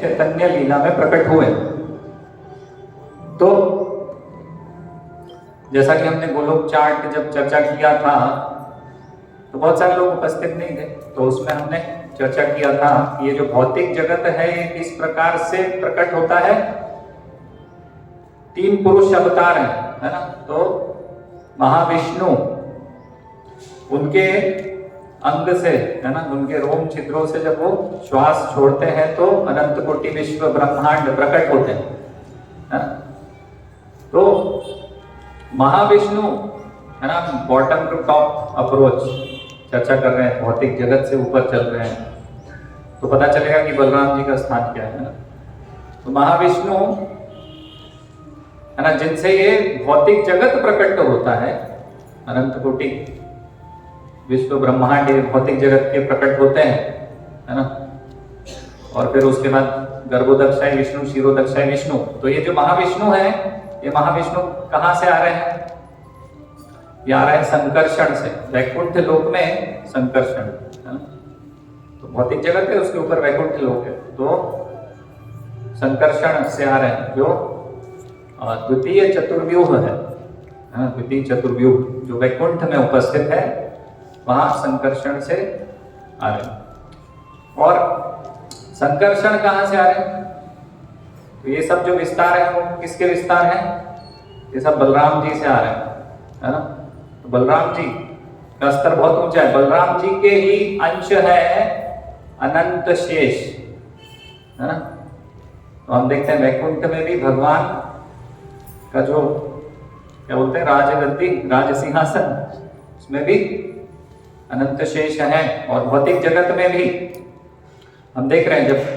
चैतन्य लीला में प्रकट हुए। तो जैसा कि हमने गोलोक चार्ट जब चर्चा किया था तो बहुत सारे लोग उपस्थित नहीं थे, तो उसमें हमने चर्चा किया था कि ये जो भौतिक जगत है ये किस प्रकार से प्रकट होता है। 3 पुरुष अवतार हैं, है ना। तो महाविष्णु उनके अंग से, है ना, उनके रोम छिद्रों से जब वो श्वास छोड़ते हैं तो अनंत कोटि विश्व ब्रह्मांड प्रकट होते हैं, है ना। तो महाविष्णु, है ना, बॉटम टू टॉप अप्रोच चर्चा कर रहे हैं, भौतिक जगत से ऊपर चल रहे हैं, तो पता चलेगा कि बलराम जी का स्थान क्या है ना। तो महाविष्णु, है ना, जिनसे ये भौतिक जगत प्रकट होता है, अनंत कोटि विश्व ब्रह्मांड ये भौतिक जगत के प्रकट होते हैं, है ना। और फिर उसके बाद गर्भोदक्षाय विष्णु, क्षीरोदक्षाय विष्णु। तो ये जो महाविष्णु है, ये महाविष्णु कहाँ से आ रहे हैं? ये आ रहे हैं संकर्षण से, वैकुंठ लोक में संकर्षण, है ना। तो भौतिक जगत है, उसके ऊपर वैकुंठ लोक है, तो संकर्षण से आ रहे हैं, जो द्वितीय चतुर्व्यूह है, द्वितीय चतुर्व्यूह जो वैकुंठ में उपस्थित है, वहां संकर्षण से आ रहे हैं। और संकर्षण कहां से आ रहे हैं? तो ये सब जो विस्तार है वो किसके विस्तार हैं? ये सब बलराम जी से आ रहे हैं, है ना। तो बलराम जी का स्तर बहुत ऊंचा है, बलराम जी के ही अंश है अनंत शेष, है ना। तो हम देखते हैं वैकुंठ में भी भगवान का जो क्या बोलते हैं राजगद्दी, राज सिंहासन, उसमें भी अनंत शेष है। और भौतिक जगत में भी हम देख रहे हैं जब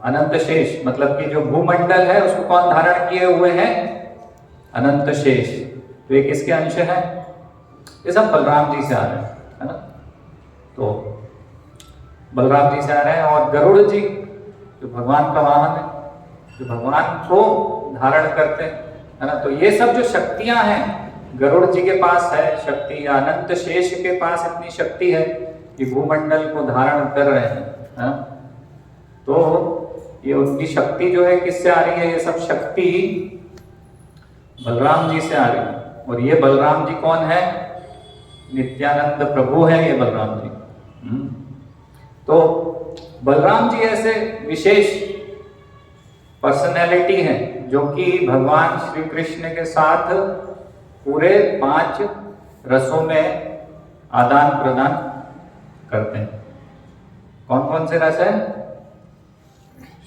अनंत शेष मतलब कि जो भूमंडल है उसको कौन धारण किए हुए हैं? अनंत शेष। तो ये किसके अंश है? ये सब बलराम जी से आ रहे हैं, है ना। तो बलराम जी से आ रहे हैं। और गरुड़ जी जो भगवान का वाहन है, जो भगवान को धारण करते हैं, है ना। तो ये सब जो शक्तियां हैं, गरुड़ जी के पास है शक्ति, या अनंत शेष के पास इतनी शक्ति है कि भूमंडल को धारण कर रहे हैं, है ना। तो ये उनकी शक्ति जो है किससे आ रही है? ये सब शक्ति बलराम जी से आ रही है। और ये बलराम जी कौन है? नित्यानंद प्रभु है ये बलराम जी। तो बलराम जी ऐसे विशेष पर्सनैलिटी हैं जो कि भगवान श्री कृष्ण के साथ पूरे 5 रसों में आदान प्रदान करते हैं। कौन कौन से रस है?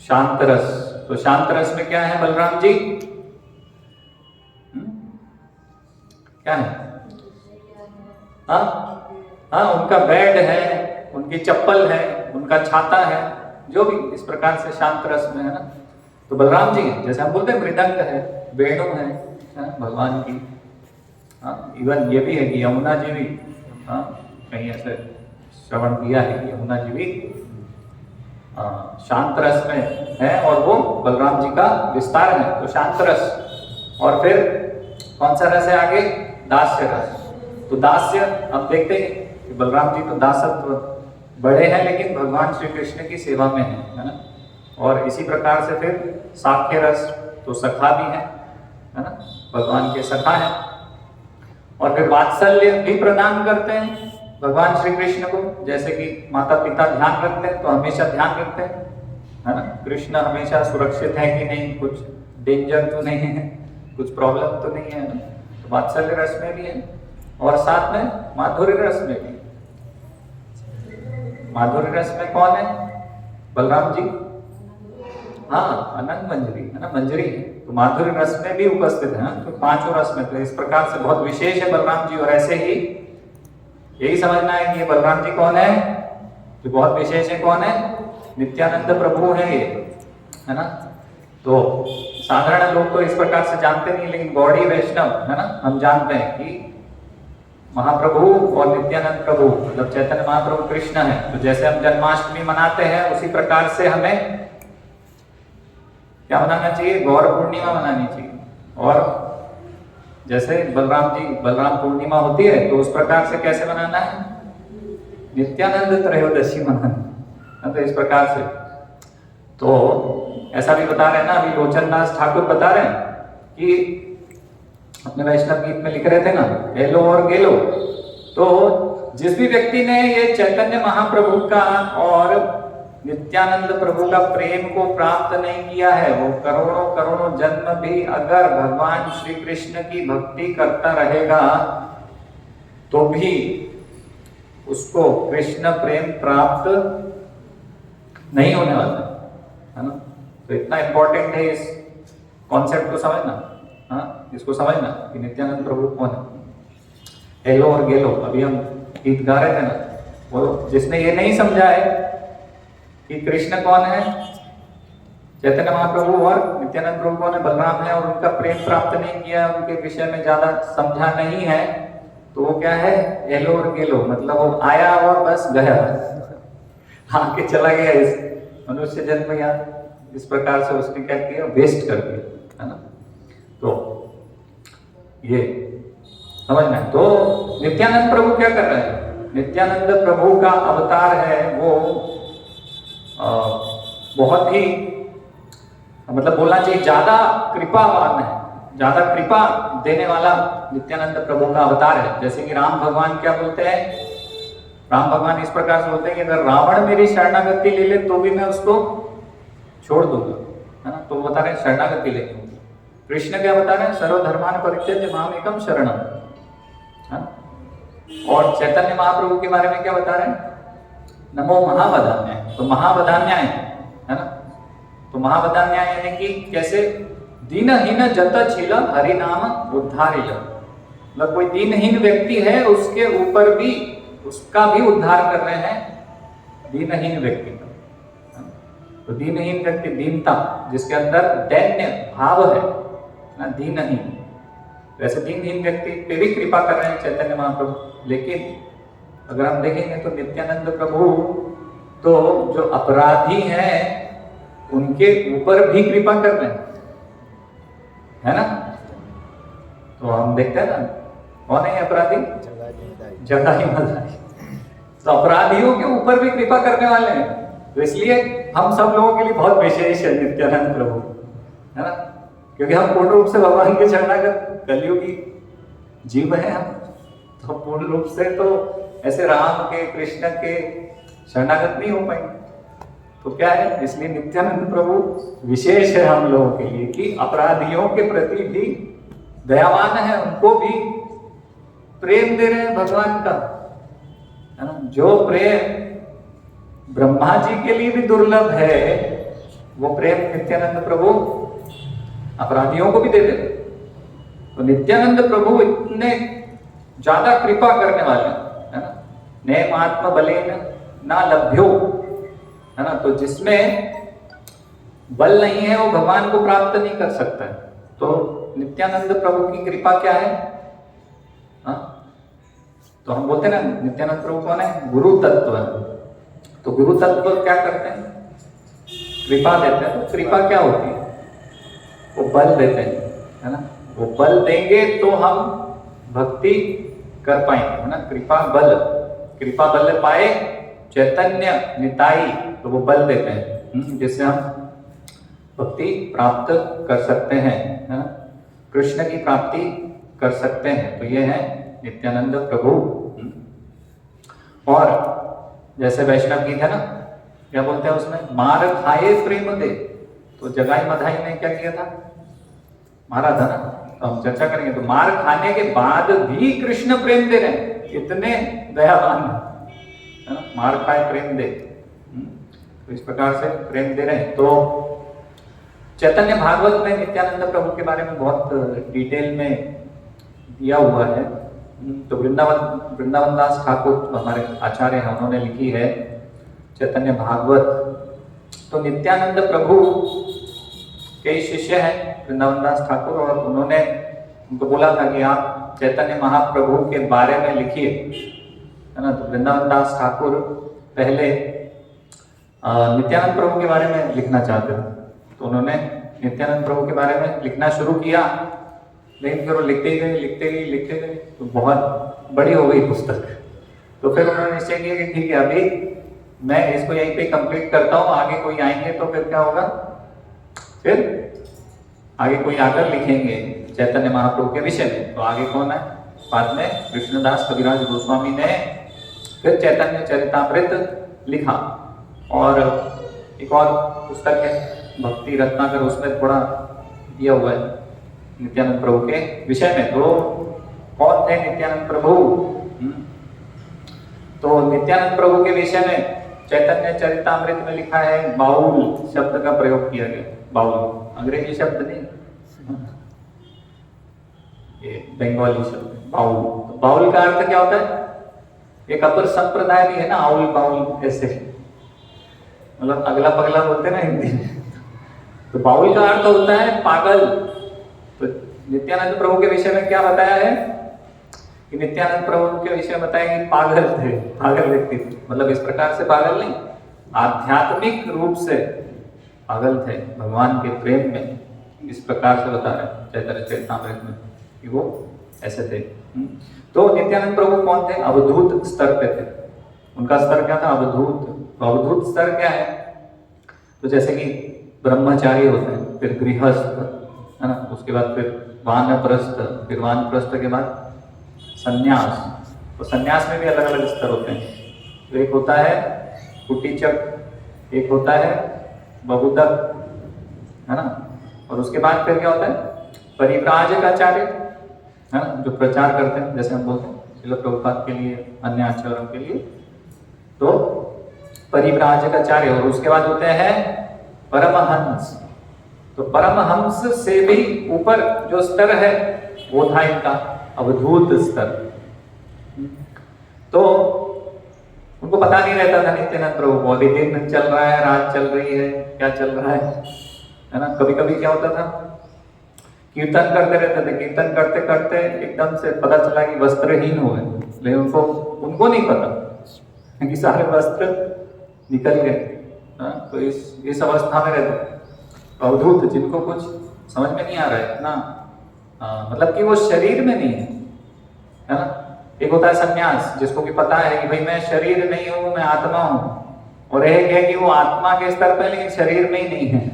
शांत रस। तो शांत रस में क्या है बलराम जी? क्या है? हाँ, उनका बेड है, उनकी चप्पल है, उनका छाता है, जो भी इस प्रकार से शांत रस में है ना। तो बलराम जी जैसे हम बोलते हैं मृदंग है, वेणु है भगवान की। इवन ये भी है कि यमुना जी भी, कहीं ऐसे श्रवण किया है कि यमुना जी भी शांत रस में है, और वो बलराम जी का विस्तार है। तो शांत रस। और फिर कौन सा रस है आगे? दास्य रस। तो दास्य हम देखते हैं कि बलराम जी तो दासत्व बड़े हैं, लेकिन भगवान श्री कृष्ण की सेवा में है ना। और इसी प्रकार से फिर साख्य रस, तो सखा भी है ना, भगवान के सखा है। और फिर वात्सल्य भी प्रदान करते हैं भगवान श्री कृष्ण को, जैसे कि माता पिता ध्यान रखते हैं तो हमेशा ध्यान रखते हैं, है ना। कृष्ण हमेशा सुरक्षित है कि नहीं, कुछ डेंजर तो नहीं है, कुछ प्रॉब्लम तो नहीं है ना। तो वात्सल्य रस में भी है। और साथ में माधुर्य रस में भी। माधुर्य रस में कौन है? बलराम जी। अनंत मंजरी है ना, मंजरी है। तो माधुर्य रस में भी उपस्थित है। तो 5 रस में, तो इस प्रकार से बहुत विशेष है बलराम जी। और ऐसे ही यही समझना है कि ये बलराम जी कौन है? जो बहुत विशेष है। कौन है? नित्यानंद प्रभु है ये, है ना। तो साधारण लोग तो इस प्रकार से जानते नहीं, लेकिन गौड़ी वैष्णव, है ना, हम जानते हैं कि महाप्रभु और नित्यानंद प्रभु मतलब चैतन्य महाप्रभु कृष्ण है। तो जैसे हम जन्माष्टमी मनाते हैं उसी प्रकार से हमें क्या मनाना चाहिए? गौर पूर्णिमा मनानी चाहिए। और जैसे बलराम पूर्णिमा होती है तो उस प्रकार से कैसे मनाना है? नित्यानंद त्रयोदशी मनाना, तो इस प्रकार से तो ऐसा भी बता रहे हैं ना, अभी लोचन दास ठाकुर बता रहे हैं कि अपने वैष्णव गीत में लिख रहे थे ना, हेलो और गेलो। तो जिस भी व्यक्ति ने ये चैतन्य महाप्रभु का और नित्यानंद प्रभु का प्रेम को प्राप्त नहीं किया है, वो करोड़ों करोड़ों जन्म भी अगर भगवान श्री कृष्ण की भक्ति करता रहेगा तो भी उसको कृष्ण प्रेम प्राप्त नहीं होने वाला है ना। तो इतना इंपॉर्टेंट है इस कॉन्सेप्ट को समझना, हाँ, इसको समझना कि नित्यानंद प्रभु कौन है। हेलो और गेलो, अभी हम गीत गा रहे थे ना, वो जिसने ये नहीं समझा है कि कृष्ण कौन है, चैतन्य महाप्रभु और नित्यानंद प्रभु कौन है, बलराम है, और उनका प्रेम प्राप्त नहीं किया, उनके विषय में ज्यादा समझा नहीं है, तो वो क्या है, हेलो और गेलो, मतलब वो आया और बस गया, आके चला गया इस मनुष्य जन्म या इस प्रकार से उसने क्या किया, वेस्ट कर दिया, है ना। तो ये समझना है। तो नित्यानंद प्रभु क्या कर रहे हैं, नित्यानंद प्रभु का अवतार है वो बहुत ही, मतलब बोलना चाहिए ज्यादा कृपावान है, ज्यादा कृपा देने वाला नित्यानंद प्रभु का अवतार है। जैसे कि राम भगवान क्या बोलते हैं, राम भगवान इस प्रकार से बोलते हैं कि अगर रावण मेरी शरणागति ले ले तो भी मैं उसको छोड़ दूंगा, है ना। तो बता रहे हैं शरणागति लेंगे। कृष्ण क्या बता रहे हैं, सर्वधर्मान परित्यज्य माम एकम शरणम, है। और चैतन्य महाप्रभु के बारे में क्या बता रहे हैं, नमो महावदान्याय। तो महावदान्याय है ना, तो महावदान्याय यानी कि कैसे, दीनहीन जत छिल हरि नाम उद्धारिल, मतलब कोई दीनहीन व्यक्ति है उसके ऊपर भी उसका भी उद्धार कर रहे हैं, दीनहीन व्यक्ति का। तो दीनहीन व्यक्ति, दीनता जिसके अंदर दैन्य भाव है ना, दीनहीन, वैसे दीनहीन व्यक्ति पे भी कृपा कर रहे हैं चैतन्य महाप्रभु। लेकिन अगर हम देखेंगे तो नित्यानंद प्रभु तो जो अपराधी हैं उनके ऊपर भी कृपा कर रहे हैं, है ना। तो हम देखते हैं ना, कौन है अपराधी, जगाई मदाई, तो अपराधियों के ऊपर भी कृपा करने वाले हैं। तो इसलिए हम सब लोगों के लिए बहुत विशेष है नित्यानंद प्रभु, है ना, क्योंकि हम पूर्ण रूप से भगवान के शरणागत कलियुगी जीव है हम, तो पूर्ण रूप से तो ऐसे राम के कृष्ण के शरणागत नहीं हो पाएंगे। तो क्या है, इसलिए नित्यानंद प्रभु विशेष है हम लोगों के लिए कि अपराधियों के प्रति भी दयावान है, उनको भी प्रेम दे रहे हैं भगवान का, है ना। जो प्रेम ब्रह्मा जी के लिए भी दुर्लभ है, वो प्रेम नित्यानंद प्रभु अपराधियों को भी दे देते। तो नित्यानंद प्रभु इतने ज्यादा कृपा करने वाले, है ना, नैमात्म बलेन ना लभ्यो, है ना। तो जिसमें बल नहीं है वो भगवान को प्राप्त नहीं कर सकता है। तो नित्यानंद प्रभु की कृपा क्या है, हाँ? तो हम बोलते हैं ना नित्यानंद प्रभु कौन है, गुरु तत्व है। तो गुरु तत्व क्या करते हैं, कृपा देते हैं। तो कृपा क्या होती है, वो बल देते हैं, है ना। वो बल देंगे तो हम भक्ति कर पाएंगे, है ना। कृपा बल, कृपा बल पाए चैतन्य निताई, तो वो बल देते हैं जिससे हम भक्ति प्राप्त कर सकते हैं, है ना, कृष्ण की प्राप्ति कर सकते हैं। तो ये है नित्यानंद प्रभु। और जैसे वैष्णव गीत है ना, क्या बोलते हैं उसमें, मार खाए प्रेम दे। तो जगाई मधाई ने क्या किया था, मारा था ना। तो हम चर्चा करेंगे, तो मार खाने के बाद भी कृष्ण प्रेम दे रहे हैं, इतने दयावान है ना, मार खाए प्रेम दे। तो इस प्रकार से प्रेम दे रहे हैं। तो चैतन्य भागवत में नित्यानंद प्रभु के बारे में बहुत डिटेल में दिया हुआ है। तो वृंदावन दास ठाकुर हमारे आचार्य हैं, उन्होंने लिखी है चैतन्य भागवत। तो नित्यानंद प्रभु के शिष्य हैं वृंदावन दास ठाकुर, और उन्होंने उनको बोला था कि आप चैतन्य महाप्रभु के बारे में लिखिए, है ना। तो वृंदावन दास ठाकुर पहले नित्यानंद प्रभु के बारे में लिखना चाहते थे, तो उन्होंने नित्यानंद प्रभु के बारे में लिखना शुरू किया। लेकिन फिर वो लिखते गए, तो बहुत बड़ी हो गई पुस्तक। तो फिर उन्होंने निश्चय किया कि ठीक है, अभी मैं इसको यहीं पे कंप्लीट करता हूँ, आगे कोई आएंगे तो फिर क्या होगा, फिर आगे कोई आकर लिखेंगे चैतन्य महाप्रभु के विषय में। तो आगे कौन है, बाद में कृष्णदास कविराज गोस्वामी ने फिर चैतन्य चरितामृत लिखा। और एक और पुस्तक है भक्ति रत्नाकर, उसमें थोड़ा दिया हुआ है नित्यानंद प्रभु के विषय में। तो कौन थे नित्यानंद प्रभु? तो नित्यानंद प्रभु के विषय में चैतन्य चरितामृत में लिखा है, बाउल शब्द का प्रयोग किया गया। बाउल अंग्रेजी शब्द नहीं, ये बंगाली शब्द बाउल। तो बाउल का अर्थ क्या होता है? एक अपर संप्रदाय भी है ना, आउल बाउल, ऐसे मतलब अगला पगला बोलते हैं ना हिंदी में। तो बाउल का अर्थ होता है पागल। तो नित्यानंद प्रभु के विषय में क्या बताया है कि नित्यानंद प्रभु के विषय में बताया कि पागल थे, पागल व्यक्ति थे। मतलब इस प्रकार से पागल नहीं, आध्यात्मिक रूप से पागल थे भगवान के प्रेम में। इस प्रकार से बता रहे हैं चैतन्य चरितामृत में कि वो ऐसे थे। तो नित्यानंद प्रभु कौन थे? अवधूत स्तर पे थे। उनका स्तर क्या था? अवधूत। तो अवधूत स्तर क्या है? तो जैसे कि ब्रह्मचारी होते हैं, फिर गृहस्थ है ना, उसके बाद फिर वानप्रस्थ, फिर वानप्रस्थ के बाद संन्यास। तो संन्यास में भी अलग अलग स्तर होते हैं। तो एक होता है कुटीचक, एक होता है बहुदक, है ना, और उसके बाद फिर क्या होता है? परिव्राजकाचार्य, है ना, जो प्रचार करते हैं, जैसे हम बोलते हैं श्रील प्रभुपाद के लिए, अन्य आचार्यों के लिए। तो परिव्राजकाचार्य, और उसके बाद होते हैं परमहंस। तो परमहंस से भी ऊपर जो स्तर है वो था इनका अवधूत स्तर। तो उनको पता नहीं रहता था नित्यानंद प्रभु को, अभी दिन चल रहा है, रात चल रही है, क्या चल रहा है ना। कभी कभी क्या होता था, कीर्तन करते रहते थे, कीर्तन करते करते एकदम से पता चला कि वस्त्रहीन हुए, लेकिन उनको नहीं पता कि सारे वस्त्र निकल गए। तो इस अवस्था में रहते अवधूत, जिनको कुछ समझ में नहीं आ रहा है ना, मतलब कि वो शरीर में नहीं है ना। एक होता है संन्यास, जिसको कि पता है कि भाई मैं शरीर नहीं हूं, मैं आत्मा हूं। और एक है कि वो आत्मा के स्तर पे लेकिन शरीर में ही नहीं है,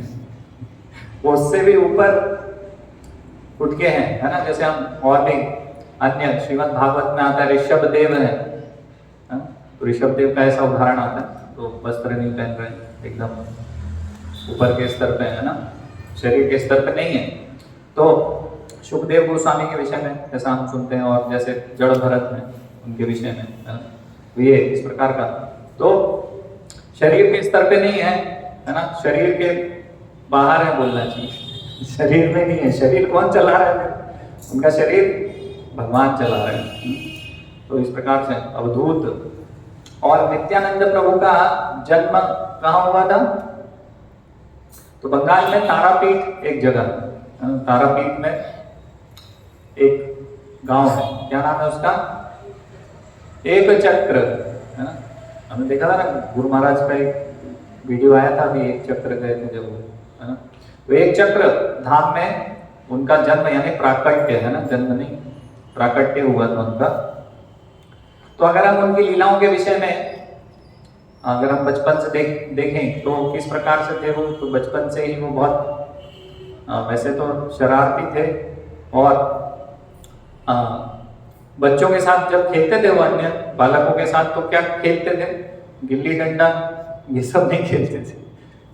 वो उससे भी ऊपर उठ के हैं, है ना। जैसे हम और भी अन्य श्रीमद् भागवत में आता है ऋषभ देव है, तो ऋषभ देव का ऐसा उदाहरण आता है। तो वस्त्र नहीं पहन रहे, एकदम ऊपर के स्तर पे है ना, शरीर के स्तर पे नहीं है। तो सुखदेव गोस्वामी के विषय में जैसा हम सुनते हैं, और जैसे जड़ भरत हैं उनके विषय में, है ना। तो ये इस प्रकार का, तो शरीर के स्तर पे नहीं है ना, शरीर के बाहर है बोलना चाहिए, शरीर में नहीं है। शरीर कौन चला रहा है? उनका शरीर भगवान चला रहे हैं। तो इस प्रकार से अवधूत। और नित्यानंद प्रभु का जन्म कहाँ हुआ था? तो बंगाल में तारापीठ एक जगह, तारापीठ में एक गांव है, क्या नाम है उसका? एक चक्र, है ना। हमने देखा था ना, गुरु महाराज का एक वीडियो आया था अभी, एक चक्र गए थे जब वो, है ना। तो एक चक्र धाम में उनका जन्म, यानी प्राकट्य, है ना, जन्म नहीं, प्राकट्य हुआ था उनका। तो अगर हम उनकी लीलाओं के विषय में अगर हम बचपन से देखें तो किस प्रकार से थे वो, तो बचपन से ही वो बहुत वैसे तो शरारती थे, और बच्चों के साथ जब खेलते थे वो अन्य बालकों के साथ, तो क्या खेलते थे? गिल्ली डंडा ये सब नहीं खेलते थे,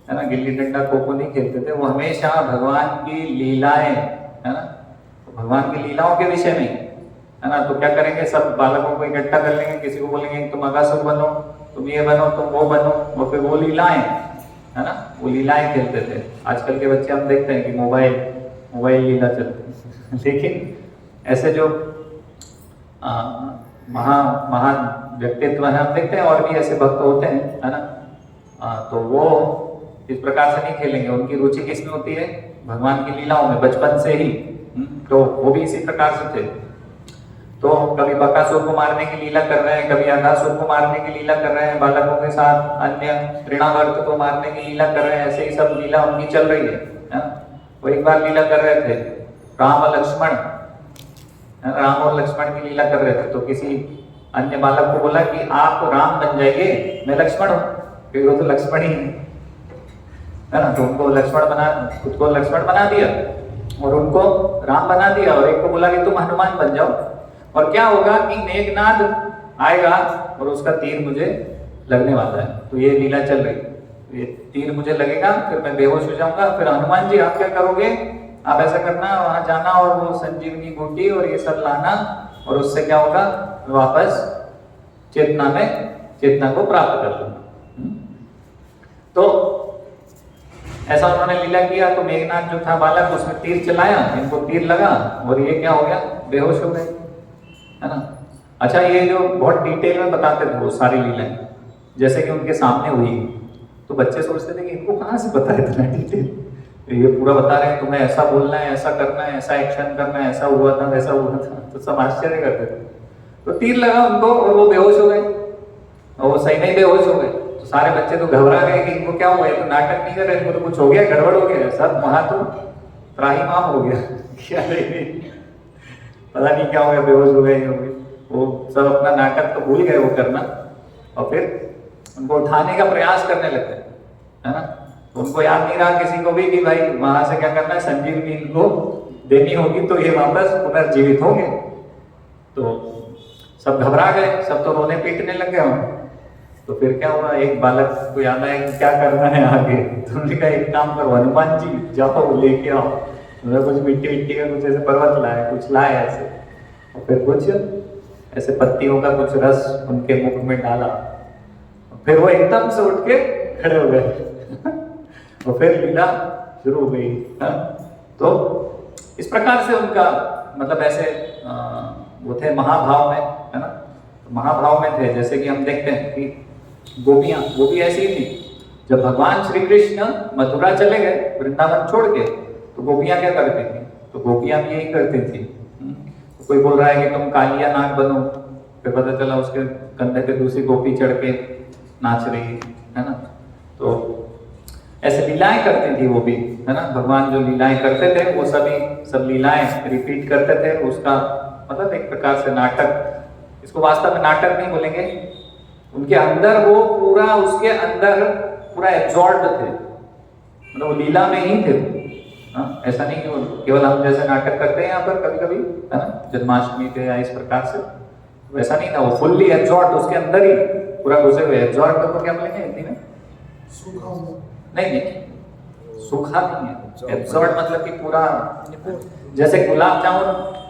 है ना। गिल्ली डंडा खो खो नहीं खेलते थे, वो हमेशा भगवान की लीलाएं, है ना, तो भगवान की लीलाओं के विषय में, है ना। तो क्या करेंगे, सब बालकों को इकट्ठा कर लेंगे, किसी को बोलेंगे तुम अगासुर बनो, तुम ये बनो, तुम वो बनो, और फिर वो लीलाएं, है ना, वो लीलाएं खेलते थे। आजकल के बच्चे हम देखते हैं कि मोबाइल लीला चलती है। लेकिन ऐसे जो महान व्यक्तित्व है हम देखते हैं, और भी ऐसे भक्त होते हैं, है ना। तो वो इस प्रकार से नहीं खेलेंगे, उनकी रुचि किसमें होती है? भगवान की लीलाओं में, बचपन से ही। तो वो भी इसी प्रकार से थे। तो कभी बकासुर को मारने की लीला कर रहे हैं, कभी अगासुर को मारने की लीला कर रहे हैं बालकों के साथ, अन्य तृणावर्त को मारने की लीला कर रहे हैं, ऐसे ही सब लीला उनकी चल रही है ना। वो एक बार लीला कर रहे थे, राम और लक्ष्मण की लीला कर रहे थे। तो किसी अन्य बालक को बोला कि आप राम बन जाइए, मैं लक्ष्मण हूँ। क्योंकि वो तो लक्ष्मण ही है ना। तो उनको लक्ष्मण बना, खुद को लक्ष्मण बना दिया और उनको राम बना दिया, और एक को बोला कि तुम हनुमान बन जाओ। और क्या होगा कि मेघनाद आएगा और उसका तीर मुझे लगने वाला है। तो ये लीला चल रही, ये तीर मुझे लगेगा, फिर मैं बेहोश हो जाऊंगा। फिर हनुमान जी आप क्या करोगे, आप ऐसा करना, वहां जाना और वो संजीवनी बूटी और ये सब लाना, और उससे क्या होगा, वापस चेतना को प्राप्त कर लूंगा। तो ऐसा उन्होंने लीला किया। तो मेघनाथ जो था बालक, उसने तीर चलाया, इनको तीर लगा और ये क्या हो गया, बेहोश हो गए, है ना। अच्छा, ये जो बहुत डिटेल में बताते थे वो सारी लीलाएं, जैसे कि उनके सामने हुई, तो बच्चे सोचते थे कि इनको कहाँ से पता है इतना डिटेल, ये पूरा बता रहे हैं, तुम्हें ऐसा बोलना है, ऐसा करना है, ऐसा एक्शन करना है, ऐसा हुआ था, वैसा हुआ था। तो सब आश्चर्य करते थे। तो तीर लगा उनको और वो बेहोश हो गए, और वो सही में बेहोश हो गए। तो सारे बच्चे तो घबरा गए कि इनको क्या हुआ, ये तो नाटक नहीं कर रहे, इनको तो कुछ हो गया, गड़बड़ हो गया, सब वहां तो त्राहिमाम हो गया क्या पता नहीं क्या हो गया, बेहोश हो गए, वो सब अपना नाटक तो भूल गए वो करना, और फिर उनको उठाने का प्रयास करने लगे, है ना। तो उनको याद नहीं रहा किसी को भी कि भाई वहां से क्या करना है, संजीवनी इनको देनी होगी तो ये वापस पुनर्जीवित होंगे। तो सब घबरा गए, सब तो रोने पीटने लग गए। तो फिर क्या हुआ, एक बालक को याद आया कि क्या करना है आगे। तो उन्होंने कहा एक काम करो हनुमान जी, जाओ लेके आओ। उन्होंने कुछ मिट्टी मिट्टी का कुछ ऐसे पर्वत लाया, कुछ लाया ऐसे, और फिर कुछ ऐसे पत्तियों का कुछ रस उनके मुख में डाला, फिर वो एकदम से उठ के खड़े हो गए और फिर लीला शुरू हो गई। तो इस प्रकार से उनका मतलब ऐसे वो थे महाभाव में, है ना, महाभाव में थे। जैसे कि हम देखते हैं कि गोपियां, वो भी ऐसी ही थी। जब भगवान श्री कृष्ण मथुरा चले गए वृंदावन छोड़ के, तो गोपियां क्या करती थी, तो गोपियां भी यही करती थी। तो कोई बोल रहा है कि तुम कालिया नाग बनो, फिर पता चला उसके कंधे पे दूसरी गोपी चढ़ के नाच रही है ना। तो ऐसे लीलाएं करती थी वो भी, है ना। भगवान जो लीलाएं करते थे वो सभी सब लीलाएं रिपीट करते थे। उसका मतलब एक प्रकार से नाटक, इसको वास्तव में नाटक नहीं बोलेंगे, उनके अंदर वो पूरा, उसके अंदर पूरा एब्जॉर्ब थे, मतलब वो लीला में ही थे। ऐसा नहीं कि वो केवल हम जैसे नाटक करते हैं यहाँ पर कभी कभी, है ना, जन्माष्टमी पे या इस प्रकार से, वैसा नहीं था। वो फुल्ली एब्जॉर्ब, उसके अंदर ही पूरा घुसे हुए। एब्जॉर्ब को क्या बोलेंगे हिंदी में, नहीं, सूखा नहीं है। एब्जॉर्ब मतलब कि पूरा, जैसे गुलाब जामुन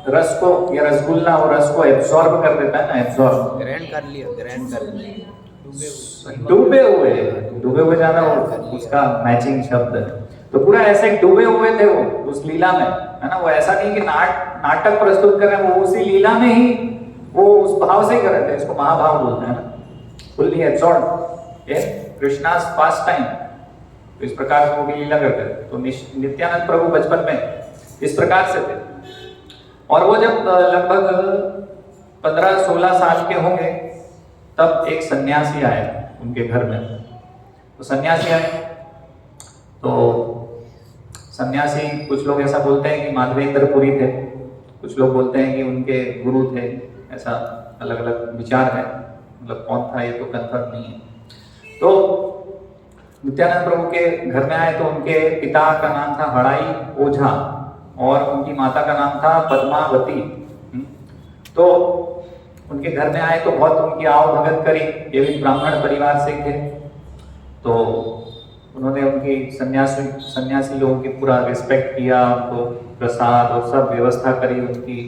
रस को या रसगुल्ला और रस को एब्जॉर्ब कर देता है ना, एब्जॉर्ब, ग्रैंड कर लिया, डूबे हुए ज्यादा उसका मैचिंग शब्द है। तो पूरा ऐसे डूबे हुए थे वो उस लीला में, है ना। वो ऐसा नहीं कि नाटक प्रस्तुत कर रहे हैं, वो उसी लीला में ही वो उस भाव से ही कर रहे थे। इसको महाभाव बोलते हैं ना, fully absorb in Krishna's past time. तो इस प्रकार से वो भी लीला करते थे। तो नित्यानंद प्रभु बचपन में इस प्रकार से थे। और वो जब लगभग 15-16 साल के होंगे, तब एक सन्यासी आए उनके घर में। तो सन्यासी आए, तो सन्यासी, कुछ लोग ऐसा बोलते हैं कि माधवेंद्रपुरी थे, कुछ लोग बोलते हैं कि उनके गुरु थे, ऐसा अलग अलग विचार है। मतलब कौन था ये तो कंफर्म नहीं है। तो नित्यानंद प्रभु के घर में आए, तो उनके पिता का नाम था हड़ाई ओझा और उनकी माता का नाम था पद्मावती। तो उनके घर में आए तो बहुत उनकी आओ भगत करी। ये भी ब्राह्मण परिवार से थे। तो उन्होंने उनकी सन्यासी लोगों की पूरा रिस्पेक्ट किया, उनको प्रसाद और सब व्यवस्था करी उनकी,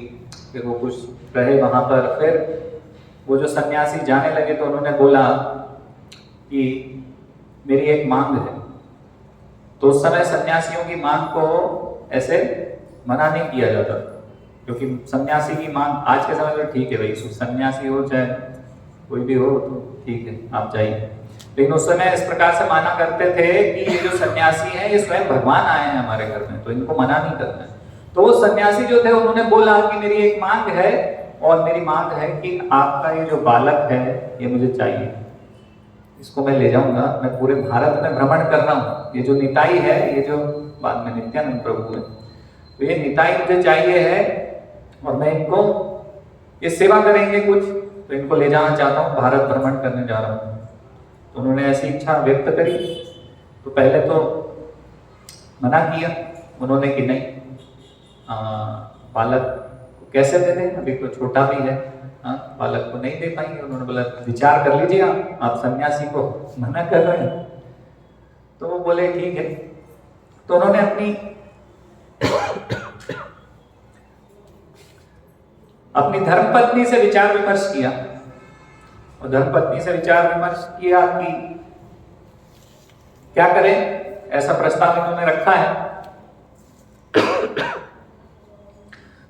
फिर वो कुछ रहे वहां पर। फिर वो जो सन्यासी जाने लगे तो उन्होंने बोला कि मेरी एक मांग है। तो उस समय सन्यासियों की मांग को ऐसे मना नहीं किया जाता, क्योंकि सन्यासी की मांग आज के समय में ठीक है भाई, सन्यासी हो चाहे कोई भी हो तो ठीक है, आप जाइए। लेकिन उस समय इस प्रकार से माना करते थे कि ये जो सन्यासी हैं ये स्वयं भगवान आए हैं हमारे घर में, तो इनको मना नहीं करना है। तो वो सन्यासी जो थे उन्होंने बोला कि मेरी एक मांग है, और मेरी मांग है कि आपका ये जो बालक है ये मुझे चाहिए, इसको मैं ले जाऊंगा, मैं पूरे भारत में भ्रमण कर रहा हूँ। ये जो निताई है, ये जो बाद में नित्यानंद प्रभु है, तो ये निताई मुझे चाहिए है, और मैं इनको ये सेवा करेंगे कुछ, तो इनको ले जाना चाहता हूँ, भारत भ्रमण करने जा रहा हूँ। तो उन्होंने ऐसी इच्छा व्यक्त करी। तो पहले तो मना किया उन्होंने कि नहीं, बालक को कैसे दे दें, अभी तो छोटा भी है, बालक को नहीं दे पाएंगे। उन्होंने बोला विचार कर लीजिए, आप सन्यासी को मना कर रहे हैं। तो वो बोले ठीक है। तो उन्होंने अपनी धर्मपत्नी से विचार विमर्श किया, और धर्मपत्नी से विचार विमर्श किया कि क्या करें, ऐसा प्रस्ताव इन्होंने रखा है।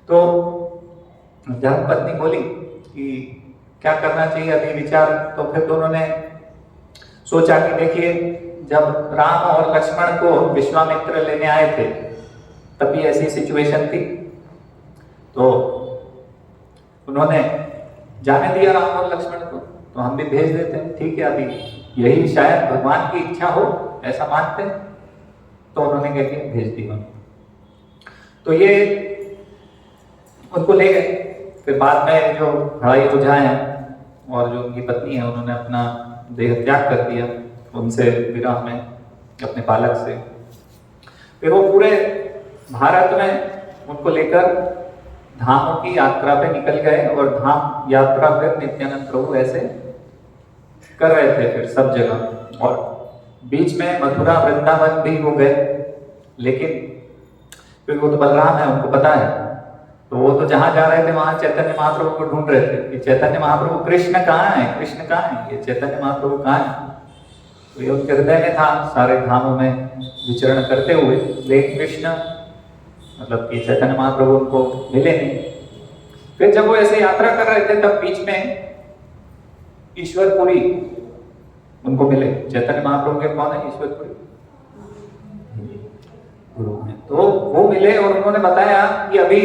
तो धर्मपत्नी बोली कि क्या करना चाहिए अभी विचार। तो फिर दोनों ने सोचा कि देखिए, जब राम और लक्ष्मण को विश्वामित्र लेने आए थे तब भी ऐसी सिचुएशन थी, तो उन्होंने जाने दिया राम और लक्ष्मण को, तो हम भी भेज देते हैं, ठीक है, अभी यही शायद भगवान की इच्छा हो, ऐसा मानते हैं। तो उन्होंने कह दिया भेज दिया। तो ये उनको ले गए। फिर बाद में जो लड़ाई बुझाए हैं और जो उनकी पत्नी है, उन्होंने अपना देह त्याग कर दिया उनसे विरह में, अपने बालक से। फिर वो पूरे भारत में उनको लेकर धामों की यात्रा पे निकल गए, और धाम यात्रा फिर नित्यानंद प्रभु ऐसे कर रहे थे फिर सब जगह। और बीच में मथुरा वृंदावन भी वो गए, लेकिन क्योंकि वो तो बलराम है, उनको पता है, तो वो तो जहां जा रहे थे वहां चैतन्य महाप्रभु को ढूंढ रहे थे कि चैतन्य महाप्रभु, कृष्ण कहाँ है, कृष्ण कहाँ है, ये चैतन्य महाप्रभु कहाँ है। तो ये उनके हृदय में था सारे धामों में विचरण करते हुए, लेकिन कृष्ण मतलब कि चैतन्य महाप्रभु उनको मिले नहीं। फिर जब वो ऐसे यात्रा कर रहे थे तब बीच में ईश्वरपुरी उनको मिले। चैतन्य महाप्रभु के कौन है? ईश्वरपुरी गुरु हैं। तो वो मिले और उन्होंने बताया कि अभी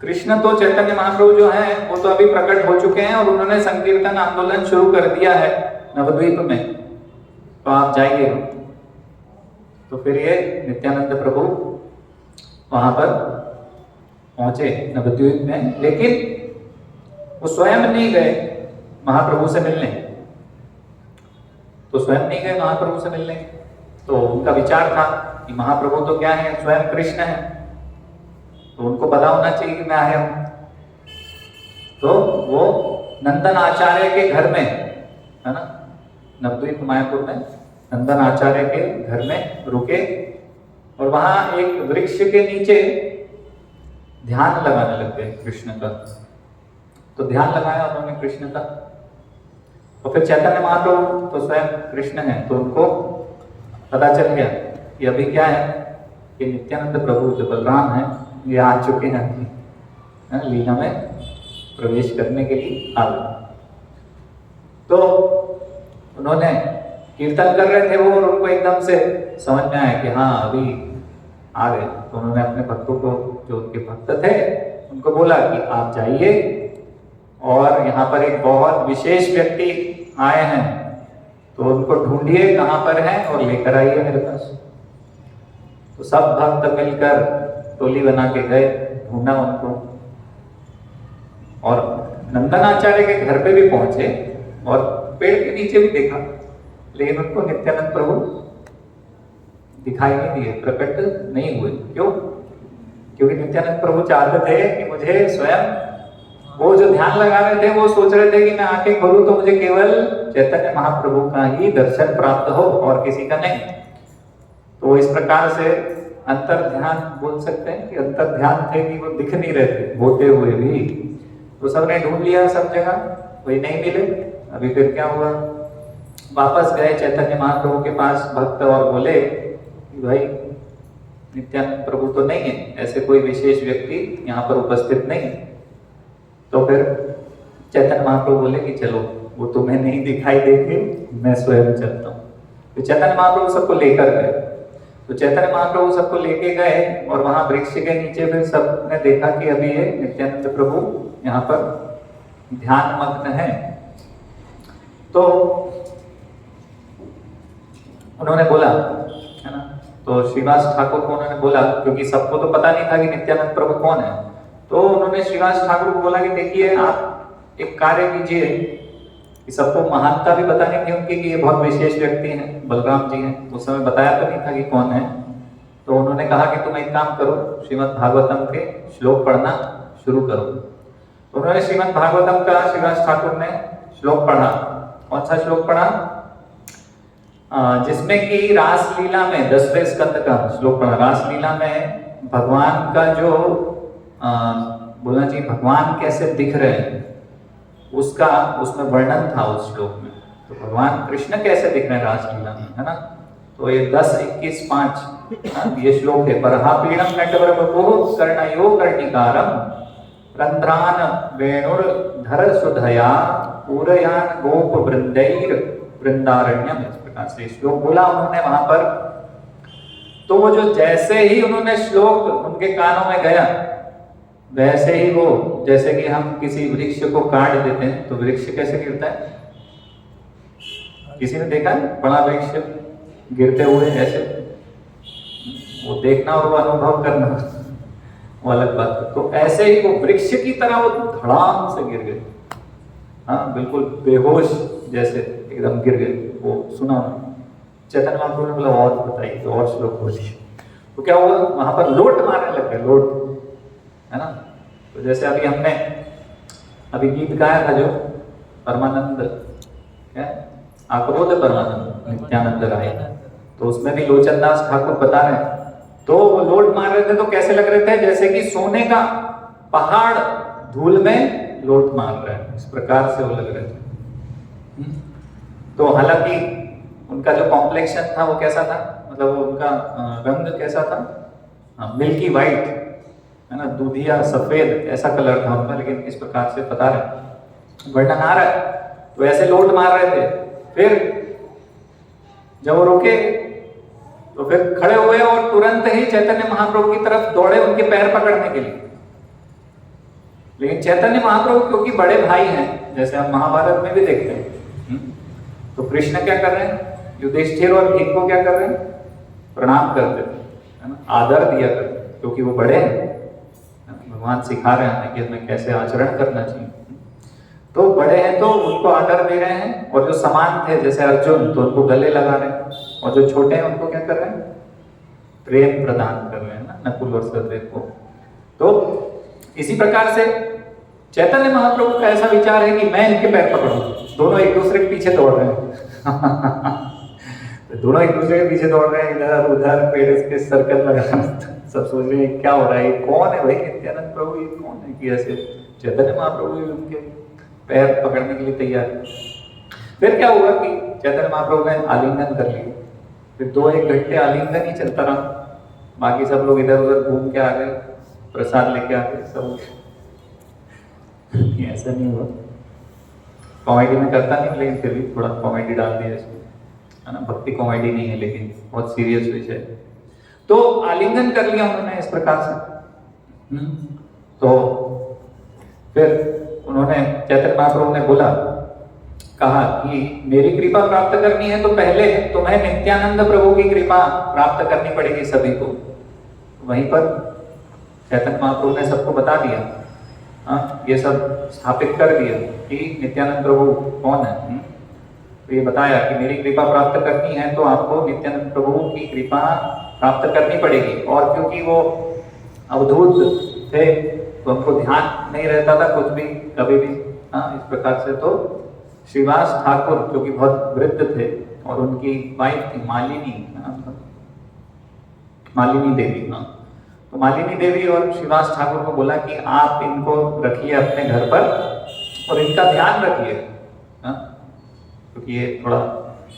कृष्ण तो चैतन्य महाप्रभु जो हैं वो तो अभी प्रकट हो चुके हैं, और उन्होंने संकीर्तन आंदोलन शुरू कर दिया है नवद्वीप में, तो आप जाइए। तो फिर ये नित्यानंद प्रभु वहां पर पहुंचे नवद्वीप में, लेकिन वो स्वयं नहीं गए महाप्रभु से मिलने। तो स्वयं नहीं गए महाप्रभु से मिलने, तो उनका विचार था कि महाप्रभु तो क्या है, स्वयं कृष्ण है, तो उनको पता होना चाहिए कि मैं आया हूं। तो वो नंदन आचार्य के घर में, है ना, नवद्वीप मायापुर में नंदन आचार्य के घर में रुके, और वहां एक वृक्ष के नीचे ध्यान लगाने लग गए कृष्ण का। तो ध्यान लगाया उन्होंने कृष्ण का, और फिर चैतन्य महाप्रभु तो स्वयं कृष्ण है, तो उनको पता चल गया कि अभी क्या है कि नित्यानंद प्रभु जो बलराम है ये आ चुके हैं लीला में प्रवेश करने के लिए आ गए। तो उन्होंने कीर्तन कर रहे थे वो, और उनको एकदम से समझ में आया कि हाँ अभी आ गए। तो उन्होंने अपने भक्तों को, जो उनके भक्त थे, उनको बोला कि आप जाइए और यहाँ पर एक बहुत विशेष व्यक्ति आए हैं, तो उनको ढूंढिए कहाँ पर हैं और लेकर आइए मेरे पास। तो सब भक्त मिलकर टोली बना के गए, ढूंढा उनको, और नंदनाचार्य के घर पे भी पहुंचे और पेड़ के नीचे भी देखा, लेकिन उनको नित्यानंद प्रभु दिखाई नहीं दिए, प्रकट नहीं हुए। क्यों? क्योंकि नित्यानंद प्रभु चाहते थे कि मुझे स्वयं, वो जो ध्यान लगा रहे थे वो सोच रहे थे कि मैं आंखें खोलूं तो मुझे केवल चैतन्य महाप्रभु का ही दर्शन प्राप्त हो और किसी का नहीं। तो इस प्रकार से अंतर ध्यान बोल सकते हैं कि अंतर ध्यान थे कि वो दिख नहीं रहे थे होते हुए भी। तो सबने ढूंढ लिया सब जगह, कोई नहीं मिले। अभी फिर क्या हुआ, वापस गए चैतन्य महाप्रभु के पास भक्त और बोले कि भाई नित्यानंद प्रभु तो नहीं है, ऐसे कोई विशेष व्यक्ति यहाँ पर उपस्थित नहीं। तो फिर चैतन्य महाप्रभु बोले कि चलो वो तुम्हें नहीं दिखाई देंगे, मैं स्वयं चलता हूँ। तो चैतन्य महाप्रभु सबको लेकर गए। तो चैतन्य महाप्रभु सबको लेके गए और वहां वृक्ष के नीचे फिर सबने देखा कि अभी ये नित्यानंद प्रभु यहाँ पर ध्यान मग्न है। तो उन्होंने बोला, है ना, तो श्रीवास ठाकुर को उन्होंने बोला, क्योंकि सबको तो पता नहीं था कि नित्यानंद प्रभु कौन है। तो उन्होंने श्रीवास ठाकुर को बोला कि देखिए आप एक कार्य कीजिए कि सबको महानता भी बतानी थी उनकी कि ये बहुत विशेष व्यक्ति हैं, बलराम जी हैं। उस समय बताया तो नहीं था कि कौन है। तो उन्होंने कहा कि तुम एक काम करो, श्रीमद् भागवतम के श्लोक पढ़ना शुरू करो। तो उन्होंने श्रीमद् भागवतम का श्रीवास ठाकुर ने श्लोक पढ़ा। कौन सा श्लोक पढ़ा? जिसमें कि रासलीला में 10वें स्कंद का श्लोक पढ़ा। रासलीला में भगवान का जो बोलना चाहिए भगवान कैसे दिख रहे हैं उसका उसमें वर्णन था उस श्लोक में। तो भगवान कृष्ण कैसे दिख रहे हैं रासलीला में, है ना। तो ये 10, 21, 5 ये श्लोक है। परहापीडम नटवर बभुः कर्णयो कर्णिकारम रंध्रान वेणुर्धर सुधया पूरयान गोप वृंदैर वृंदारण्यम। इस प्रकार से श्लोक बोला उन्होंने वहां पर। तो वो जो जैसे ही उन्होंने श्लोक उनके कानों में गया वैसे ही वो, जैसे कि हम किसी वृक्ष को काट देते हैं तो वृक्ष कैसे गिरता है? किसी ने देखा है बड़ा वृक्ष गिरते हुए? ऐसे वो देखना और वो अनुभव करना वो अलग बात है। तो ऐसे ही वो वृक्ष की तरह वो धड़ाम से गिर गए। हाँ, बिल्कुल बेहोश जैसे एकदम गिर गए। वो सुना चैतन्य महाप्रभु ने बोला और बताइए, तो और श्लोक हो दिए। तो क्या हुआ वहां पर लोट मारने लग गए, लोट, है ना। तो जैसे अभी हमने अभी गीत गाया था जो परमानंद क्या आक्रोध परमानंद नित्यानंद राय, तो उसमें भी लोचन दास ठाकुर बता रहे हैं। तो वो लोट मार रहे थे तो कैसे लग रहे थे? जैसे कि सोने का पहाड़ धूल में लोट मार रहे हैं, इस प्रकार से वो लग रहे थे। तो हालांकि उनका जो कॉम्प्लेक्शन था वो कैसा था, मतलब वो उनका रंग कैसा था? मिल्की वाइट, है ना, दूधिया सफेद ऐसा कलर था उनका। लेकिन इस प्रकार से बता रहे, वर्णन आ रहा है। तो ऐसे लोट मार रहे थे। फिर जब वो रुके तो फिर खड़े हुए और तुरंत ही चैतन्य महाप्रभु की तरफ दौड़े उनके पैर पकड़ने के लिए। लेकिन चैतन्य महाप्रभु क्योंकि बड़े भाई हैं, जैसे हम महाभारत में भी देखते हैं, तो कृष्ण क्या कर रहे हैं? युधिष्ठिर और भीम को क्या कर रहे हैं? प्रणाम करते थे, है ना, आदर दिया करते, क्योंकि वो बड़े हैं। भगवान सिखा रहे हैं कि हमें कैसे आचरण करना चाहिए। तो बड़े हैं तो उनको आदर दे रहे हैं, और जो समान थे जैसे अर्जुन तो उनको गले लगा रहे हैं, और जो छोटे हैं उनको क्या कर रहे हैं? प्रेम प्रदान कर रहे हैं ना, नकुल और सहदेव को। तो इसी प्रकार से चैतन्य महाप्रभु का ऐसा विचार है कि मैं इनके पैर पकड़ूं। दोनों एक दूसरे के पीछे दौड़ रहे हैं तो दोनों एक दूसरे के पीछे दौड़ रहे हैं, इधर उधर पेड़ के सर्कल लगा सब सोच रहे हैं क्या हो रहा है, कौन है भाई नित्यानंद प्रभु, ये कौन है कि ऐसे चैतन्य महाप्रभु भी उनके पैर पकड़ने के लिए तैयार है। फिर क्या हुआ कि चैतन्य महाप्रभु ने आलिंगन कर लिया। फिर 2-1 घंटे आलिंगन ही चलता रहा। बाकी सब लोग इधर उधर घूम के आ गए, प्रसाद लेके आ गए सब। ऐसा नहीं हुआ, कॉमेडी में करता नहीं, लेकिन फिर भी थोड़ा कॉमेडी डाल दिया इसमें, है ना। भक्ति कॉमेडी नहीं है लेकिन बहुत सीरियस विषय है। तो आलिंगन कर लिया उन्होंने इस प्रकार से। तो फिर उन्होंने चैतन्य महाप्रभु ने बोला, कहा कि मेरी कृपा प्राप्त करनी है तो पहले तुम्हें नित्यानंद प्रभु की कृपा प्राप्त करनी पड़ेगी सभी को। वहीं पर चैतन्य महाप्रभु ने सबको बता दिया, ये सब स्थापित कर दिया कि नित्यानंद प्रभु कौन है। तो ये बताया कि मेरी कृपा प्राप्त करनी है तो आपको नित्यानंद प्रभु की कृपा प्राप्त करनी पड़ेगी। और क्योंकि वो अवधूत थे तो उनको ध्यान नहीं रहता था कुछ भी कभी भी, इस प्रकार से। तो श्रीवास ठाकुर जो कि बहुत वृद्ध थे और उनकी वाइफ थी मालिनी, मालिनी देवी, तो मालिनी देवी और श्रीवास ठाकुर को बोला कि आप इनको रखिए अपने घर पर और इनका ध्यान रखिए, क्योंकि ये थोड़ा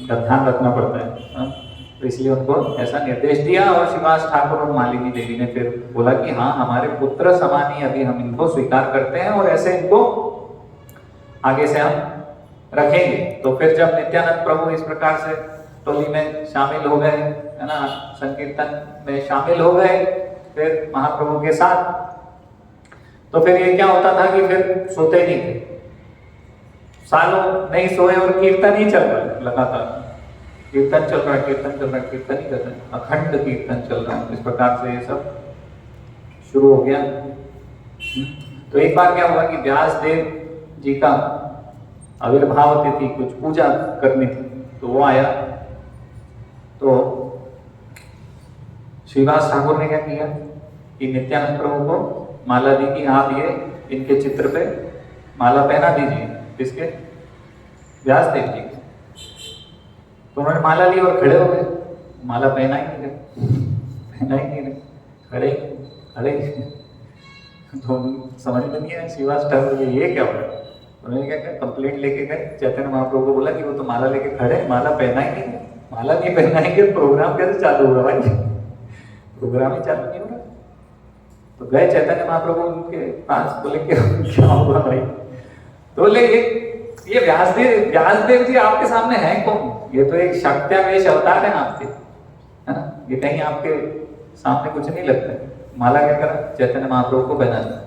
ध्यान रखना पड़ता है। तो इसलिए उनको ऐसा निर्देश दिया। और श्रीवास ठाकुर और मालिनी देवी ने फिर बोला कि हाँ, हमारे पुत्र समान ही अभी हम इनको स्वीकार करते हैं और ऐसे इनको आगे से हम रखेंगे। तो फिर जब नित्यानंद प्रभु इस प्रकार से टोली में शामिल हो गए, है ना, संकीर्तन में शामिल हो गए फिर महाप्रभु के साथ, तो फिर ये क्या होता था कि फिर सोते नहीं थे, सालों नहीं सोए और कीर्तन ही चल रहा है लगातार। कीर्तन चल रहा है, कीर्तन चल रहा है, कीर्तन ही कर रहे हैं, अखंड कीर्तन चल रहा है। इस प्रकार से ये सब शुरू हो गया। तो एक बार क्या हुआ कि व्यास देव जी का आविर्भाव तिथि, कुछ पूजा करनी थी, तो वो आया। तो श्रीवास ठाकुर ने क्या किया कि नित्यानंद प्रभु को माला दी कि आप ये इनके चित्र पे माला पहना दीजिए, किसके? व्यासदेव जी के। तो उन्होंने माला ली और खड़े हो गए, माला पहना ही नहीं रहे, पहना ही नहीं रहे, खड़े खड़े। तो समझ में नहीं आया श्रीवास ठाकुर ये क्या हो रहा है। उन्होंने क्या कंप्लेंट लेके गए, चैतन्य महाप्रभु को बोला कि वो तो माला लेके खड़े, माला पहना ही नहीं, माला नहीं पहनाएंगे प्रोग्राम कैसे चालू होगा भाई, प्रोग्राम ही चालू नहीं हो रहा। तो गए चैतन्य महाप्रभु उनके पास, बोले कि क्या होगा भाई। तो बोले ये व्यासदेव जी आपके सामने हैं कौन? ये तो एक शक्त्यावेश अवतार है आपके, है ना, ये कहीं आपके सामने कुछ नहीं लगता है। माला क्या करा? चैतन्य महाप्रभु को पहना दिया।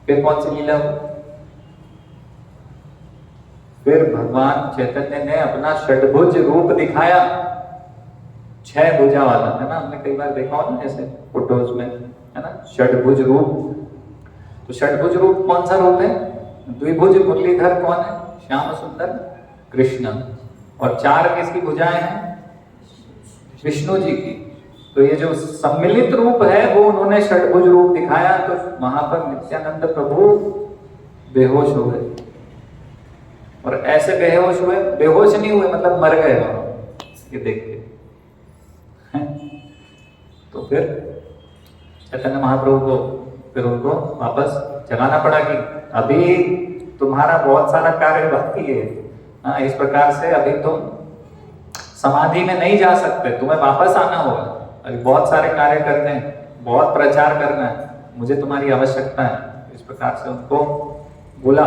फिर कौन सी लीला हुई? फिर भगवान चैतन्य ने अपना षडभुज रूप दिखाया, 6 भुजा वाला, है ना, हमने कई बार देखा हो ना ऐसे फोटोज में, है ना, षडभुज रूप। तो षडभुज रूप कौन सा रूप है? द्विभुज मुरलीधर कौन है? श्याम सुंदर कृष्ण। और 4 किसकी भुजाएं हैं? विष्णु जी की। तो ये जो सम्मिलित रूप है वो उन्होंने षडभुज रूप दिखाया। तो वहां पर नित्यानंद प्रभु बेहोश हो गए, और ऐसे बेहोश हुए, बेहोश नहीं हुए मतलब मर गए वहां, ये देख के। तो फिर चैतन्य महाप्रभु को फिर उनको वापस जगाना पड़ा कि अभी तुम्हारा बहुत सारा कार्य बाकी है, हाँ, इस प्रकार से अभी तुम समाधि में नहीं जा सकते, तुम्हें वापस आना होगा, अभी बहुत सारे कार्य करने हैं, बहुत प्रचार करना है, मुझे तुम्हारी आवश्यकता है। इस प्रकार से उनको बोला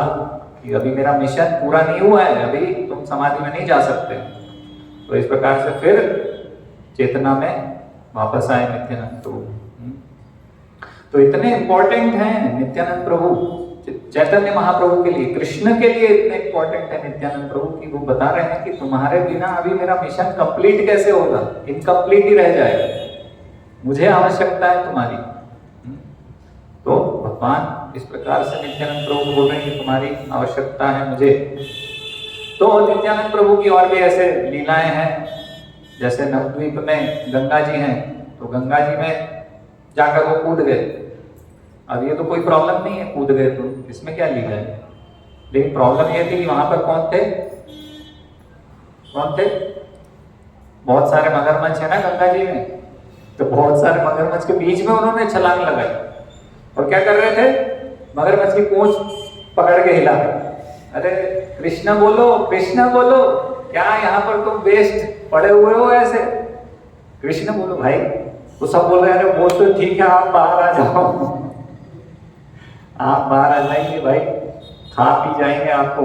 कि अभी मेरा मिशन पूरा नहीं हुआ है, अभी तुम समाधि में नहीं जा सकते। तो इस प्रकार से फिर चेतना में वापस आए नित्यानंद प्रभु। तो इतने इंपॉर्टेंट हैं नित्यानंद प्रभु चैतन्य महाप्रभु के लिए, कृष्ण के लिए इतने इंपॉर्टेंट है नित्यानंद प्रभु कि वो बता रहे हैं कि तुम्हारे बिना अभी मेरा मिशन कंप्लीट कैसे होगा, इनकम्प्लीट ही रह जाएगा, मुझे आवश्यकता है तुम्हारी। तो भगवान इस प्रकार से नित्यानंद प्रभु बोल रहे हैं कि तुम्हारी आवश्यकता है मुझे। तो नित्यानंद प्रभु की और भी ऐसे लीलाएं हैं, जैसे नवद्वीप में गंगा जी हैं, तो गंगा जी में जाकर वो कूद गए। अब ये तो कोई प्रॉब्लम नहीं है, कूद गए तो इसमें क्या लीला है। लेकिन प्रॉब्लम ये थी कि वहां पर कौन थे? बहुत सारे मगरमच्छ है ना गंगा जी में। तो बहुत सारे मगरमच्छ के बीच में उन्होंने छलांग लगाई, और क्या कर रहे थे? मगरमच्छ की पूंछ पकड़ के हिला, अरे कृष्ण बोलो, कृष्ण बोलो, क्या यहाँ पर तुम वेस्ट पड़े हुए हो ऐसे, कृष्ण बोलो भाई। तो सब बोल रहे हैं अरे वो तो ठीक है, आप बाहर आ जाओ, आप बाहर आ जाएंगे भाई, खा पी जाएंगे आपको।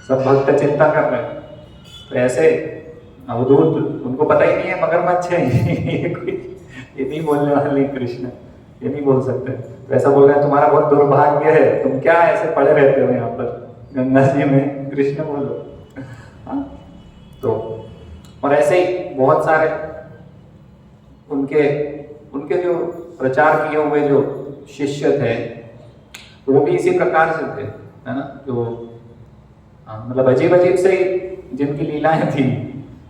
सब भक्त चिंता कर रहे हैं। तो ऐसे अवधूत, उनको पता ही नहीं है मगरमच्छ है ये नहीं बोलने वाले कृष्ण, ये नहीं बोल सकते। तो ऐसा बोल रहे हैं तुम्हारा बहुत दुर्भाग्य है, तुम क्या ऐसे पड़े रहते हो यहाँ पर गंगा जी में, कृष्ण बोलो। हाँ, तो और ऐसे ही बहुत सारे उनके जो प्रचार किए हुए जो शिष्य थे वो भी इसी प्रकार से थे, है ना, जो मतलब अजीब अजीब से जिनकी लीलाएं थी।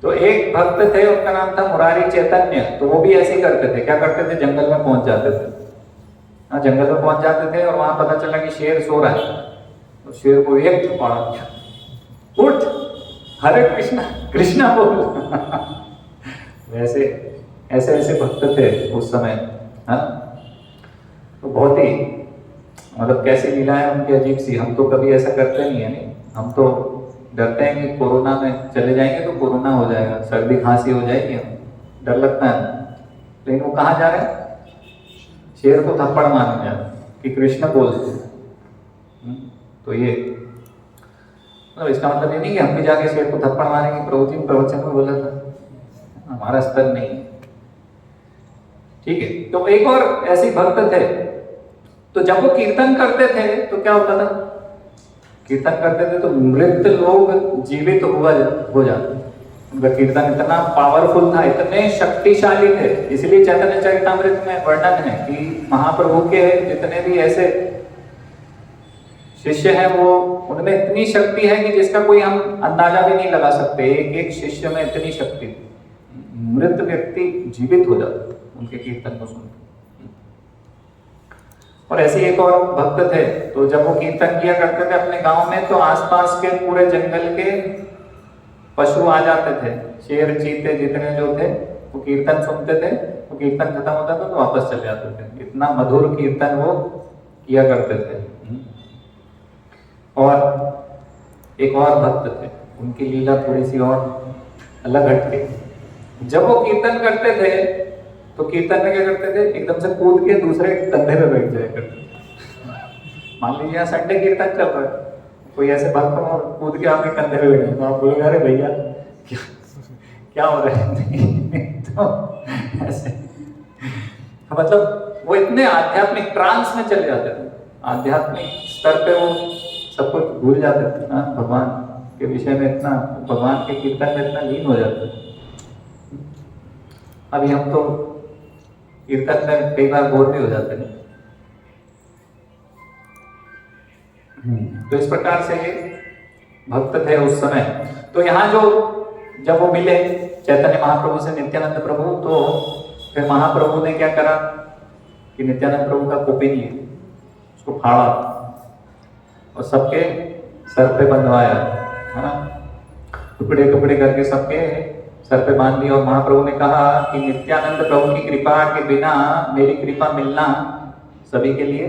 तो एक भक्त थे, उनका नाम था मुरारी चैतन्य। तो वो भी ऐसे ही करते थे। क्या करते थे? जंगल में पहुंच जाते थे। हाँ, जंगल में पहुंच जाते थे और वहां पता चला कि शेर सो रहा है, तो शेर को एक थप्पड़, उठ, हरे कृष्णा कृष्णा बोल। वैसे ऐसे ऐसे भक्त थे उस समय, है। तो बहुत ही मतलब कैसी लीलाएं उनकी अजीब सी। हम तो कभी ऐसा करते नहीं है, नहीं, हम तो डरते हैं कि कोरोना में चले जाएंगे तो कोरोना हो जाएगा, सर्दी खांसी हो जाएगी, हम डर लगता है। लेकिन वो कहाँ जा रहे हैं? शेर को थप्पड़ मारने जा रहे हैं कि कृष्ण बोलते। तो ये मतलब इसका मतलब ये नहीं कि हम भी जाके शेर को थप्पड़ मारेंगे। प्रभु जी प्रवचन में बोला था, हमारा स्तर नहीं है, ठीक है। तो एक और ऐसे भक्त थे, तो जब वो कीर्तन करते थे तो क्या होता था? कीर्तन करते थे तो मृत लोग जीवित हो जाते। उनका कीर्तन इतना पावरफुल था, इतने शक्तिशाली थे। इसलिए चैतन्य चरितामृत में वर्णन है कि महाप्रभु के जितने भी ऐसे शिष्य है वो, उनमें इतनी शक्ति है कि जिसका कोई हम अंदाजा भी नहीं लगा सकते। एक एक शिष्य में इतनी शक्ति, मृत व्यक्ति जीवित हो जाता उनके कीर्तन को सुनकर। और ऐसे एक और भक्त थे, तो जब वो कीर्तन किया करते थे अपने गांव में, तो आसपास के पूरे जंगल के पशु आ जाते थे, शेर चीते जितने जो थे वो कीर्तन सुनते थे। वो कीर्तन खत्म होता था तो वापस चले जाते थे। इतना मधुर कीर्तन वो किया करते थे। और एक और भक्त थे, उनकी लीला थोड़ी सी और अलग हटके। जब वो कीर्तन करते थे तो कीर्तन में क्या करते थे, एकदम से कूद के दूसरे कंधे पे बैठ जाया करते। मान लीजिए संडे कीर्तन चल रहा है, कोई ऐसे भक्त और कूद के आपके कंधे पे बैठे, तो आप बोलोगे अरे भैया क्या हो रहा है तो ऐसे मतलब वो इतने आध्यात्मिक ट्रांस में चले जाते थे, आध्यात्मिक स्तर पे वो सब कुछ भूल जाते थे ना, भगवान के विषय में इतना, भगवान के कीर्तन में इतना लीन हो जाते थे। अभी हम तो कीर्तन में कई बार बोर भी हो जाते हैं। तो इस प्रकार से ये भक्त थे उस समय। तो यहाँ जो जब वो मिले चैतन्य महाप्रभु से नित्यानंद प्रभु, तो फिर महाप्रभु ने क्या करा कि नित्यानंद प्रभु का कोपिन लिया, उसको फाड़ा और सबके सर पे बंधवाया, है ना, टुकड़े टुकड़े करके सबके सर पे बांध दिया। और महाप्रभु ने कहा कि नित्यानंद प्रभु की कृपा के बिना मेरी कृपा मिलना सभी के लिए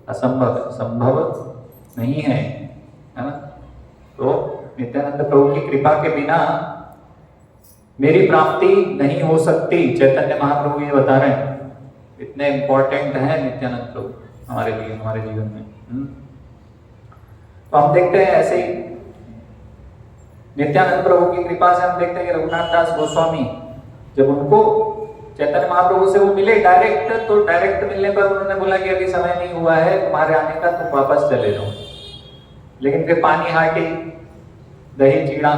असंभव है, संभव नहीं है ना। तो नित्यानंद प्रभु की कृपा के बिना मेरी प्राप्ति नहीं हो सकती, चैतन्य महाप्रभु ये बता रहे हैं। इतने इंपॉर्टेंट है नित्यानंद प्रभु हमारे लिए, हमारे जीवन में। तो हम देखते हैं ऐसे ही नित्यानंद प्रभु की कृपा से हम देखते हैं कि रघुनाथ दास गोस्वामी, जब उनको चैतन्य महाप्रभु से वो मिले डायरेक्ट, तो डायरेक्ट मिलने पर उन्होंने बोला कि अभी समय नहीं हुआ है तुम्हारे आने का, तुम वापस चले जाओ। लेकिन फिर पानीहाटी दही चीड़ा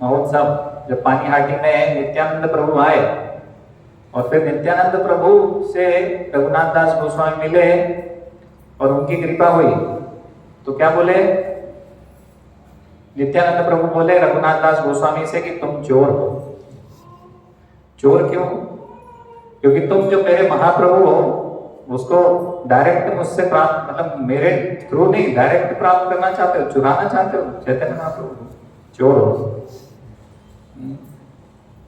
महोत्सव, जब पानीहाटी में नित्यानंद प्रभु आए और फिर नित्यानंद प्रभु से रघुनाथ दास गोस्वामी मिले और उनकी कृपा हुई, तो क्या बोले नित्यानंद प्रभु बोले रघुनाथ दास गोस्वामी से कि तुम चोर हो। चोर क्यों? क्योंकि तुम जो मेरे महाप्रभु हो उसको डायरेक्ट मुझसे प्राप्त, मतलब मेरे थ्रू नहीं, डायरेक्ट प्राप्त करना चाहते हो, चुराना चाहते हो चैतन्य महाप्रभु, चोर हो।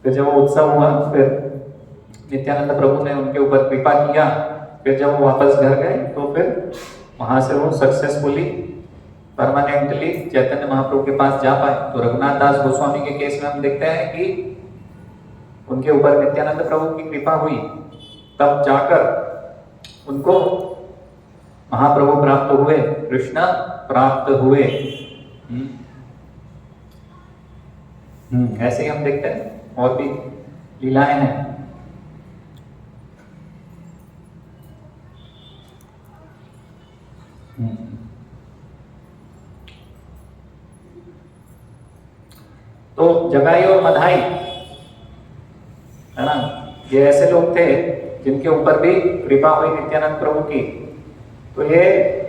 फिर जब वो उत्सव हुआ, फिर नित्यानंद प्रभु ने उनके ऊपर कृपा किया। फिर जब वो वापस घर गए तो फिर वहां से वो सक्सेसफुली परमानेंटली चैतन्य महाप्रभु के पास जा पाए। तो रघुनाथ दास गोस्वामी के केस में हम देखते हैं कि उनके ऊपर नित्यानंद प्रभु की कृपा हुई, तब जाकर उनको महाप्रभु प्राप्त हुए, कृष्ण प्राप्त हुए। ऐसे ही हम देखते हैं और भी लीलाएं हैं। तो जगाई और मधाई, है ना, ये ऐसे लोग थे जिनके ऊपर भी कृपा हुई नित्यानंद प्रभु की। तो ये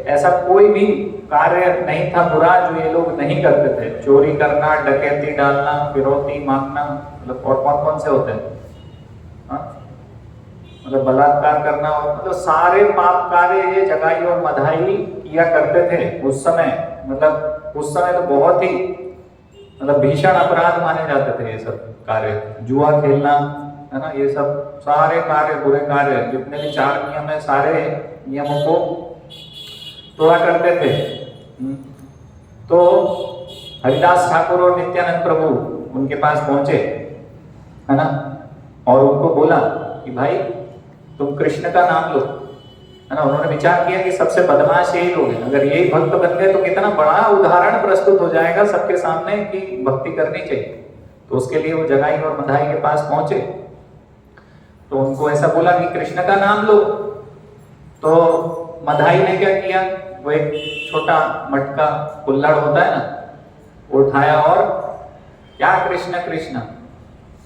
ऐसा कोई भी कार्य नहीं था बुरा जो ये लोग नहीं करते थे। चोरी करना, डकैती डालना, फिरौती मांगना, मतलब और कौन कौन से होते हैं, मतलब बलात्कार करना, और मतलब सारे पाप कार्य ये जगाई और मधाई किया करते थे उस समय। मतलब उस समय तो बहुत ही मतलब भीषण अपराध माने जाते थे ये सब कार्य। जुआ खेलना, है ना, ये सब सारे कार्य, बुरे कार्य, जितने भी 4 नियम है, सारे नियमों को तोड़ा करते थे। तो हरिदास ठाकुर और नित्यानंद प्रभु उनके पास पहुंचे, है ना, और उनको बोला कि भाई तुम कृष्ण का नाम लो, है ना। उन्होंने विचार किया कि सबसे बदमाश यही लोग हैं, अगर यही भक्त बन गए तो कितना बड़ा उदाहरण प्रस्तुत हो जाएगा सबके सामने कि भक्ति करनी चाहिए। तो उसके लिए वो जगाई और मधाई के पास पहुंचे, तो उनको ऐसा बोला कि कृष्ण का नाम लो। तो मधाई ने क्या किया, वो एक छोटा मटका कुल्हड़ होता है ना, वो उठाया और क्या कृष्ण कृष्ण,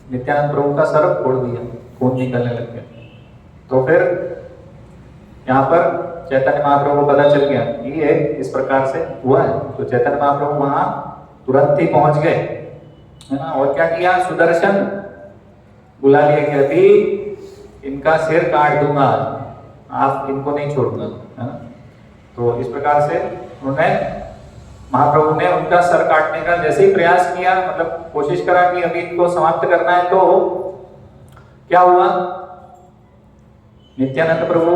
नित्यानंद प्रभु का सर फोड़ दिया, खून निकलने लग गया। तो फिर यहाँ पर चैतन्य महाप्रभु को पता चल गया ये इस प्रकार से हुआ है, तो चैतन्य महाप्रभु वहां तुरंत ही पहुंच गए, है ना। और क्या किया, सुदर्शन बुला लिया कि अभी इनका सिर काट दूंगा, आप इनको नहीं छोड़ूंगा, है ना। तो इस प्रकार से उन्होंने, महाप्रभु ने उनका सर काटने का जैसे ही प्रयास किया, मतलब कोशिश करा कि अभी इनको समाप्त करना है, तो क्या हुआ, नित्यानंद प्रभु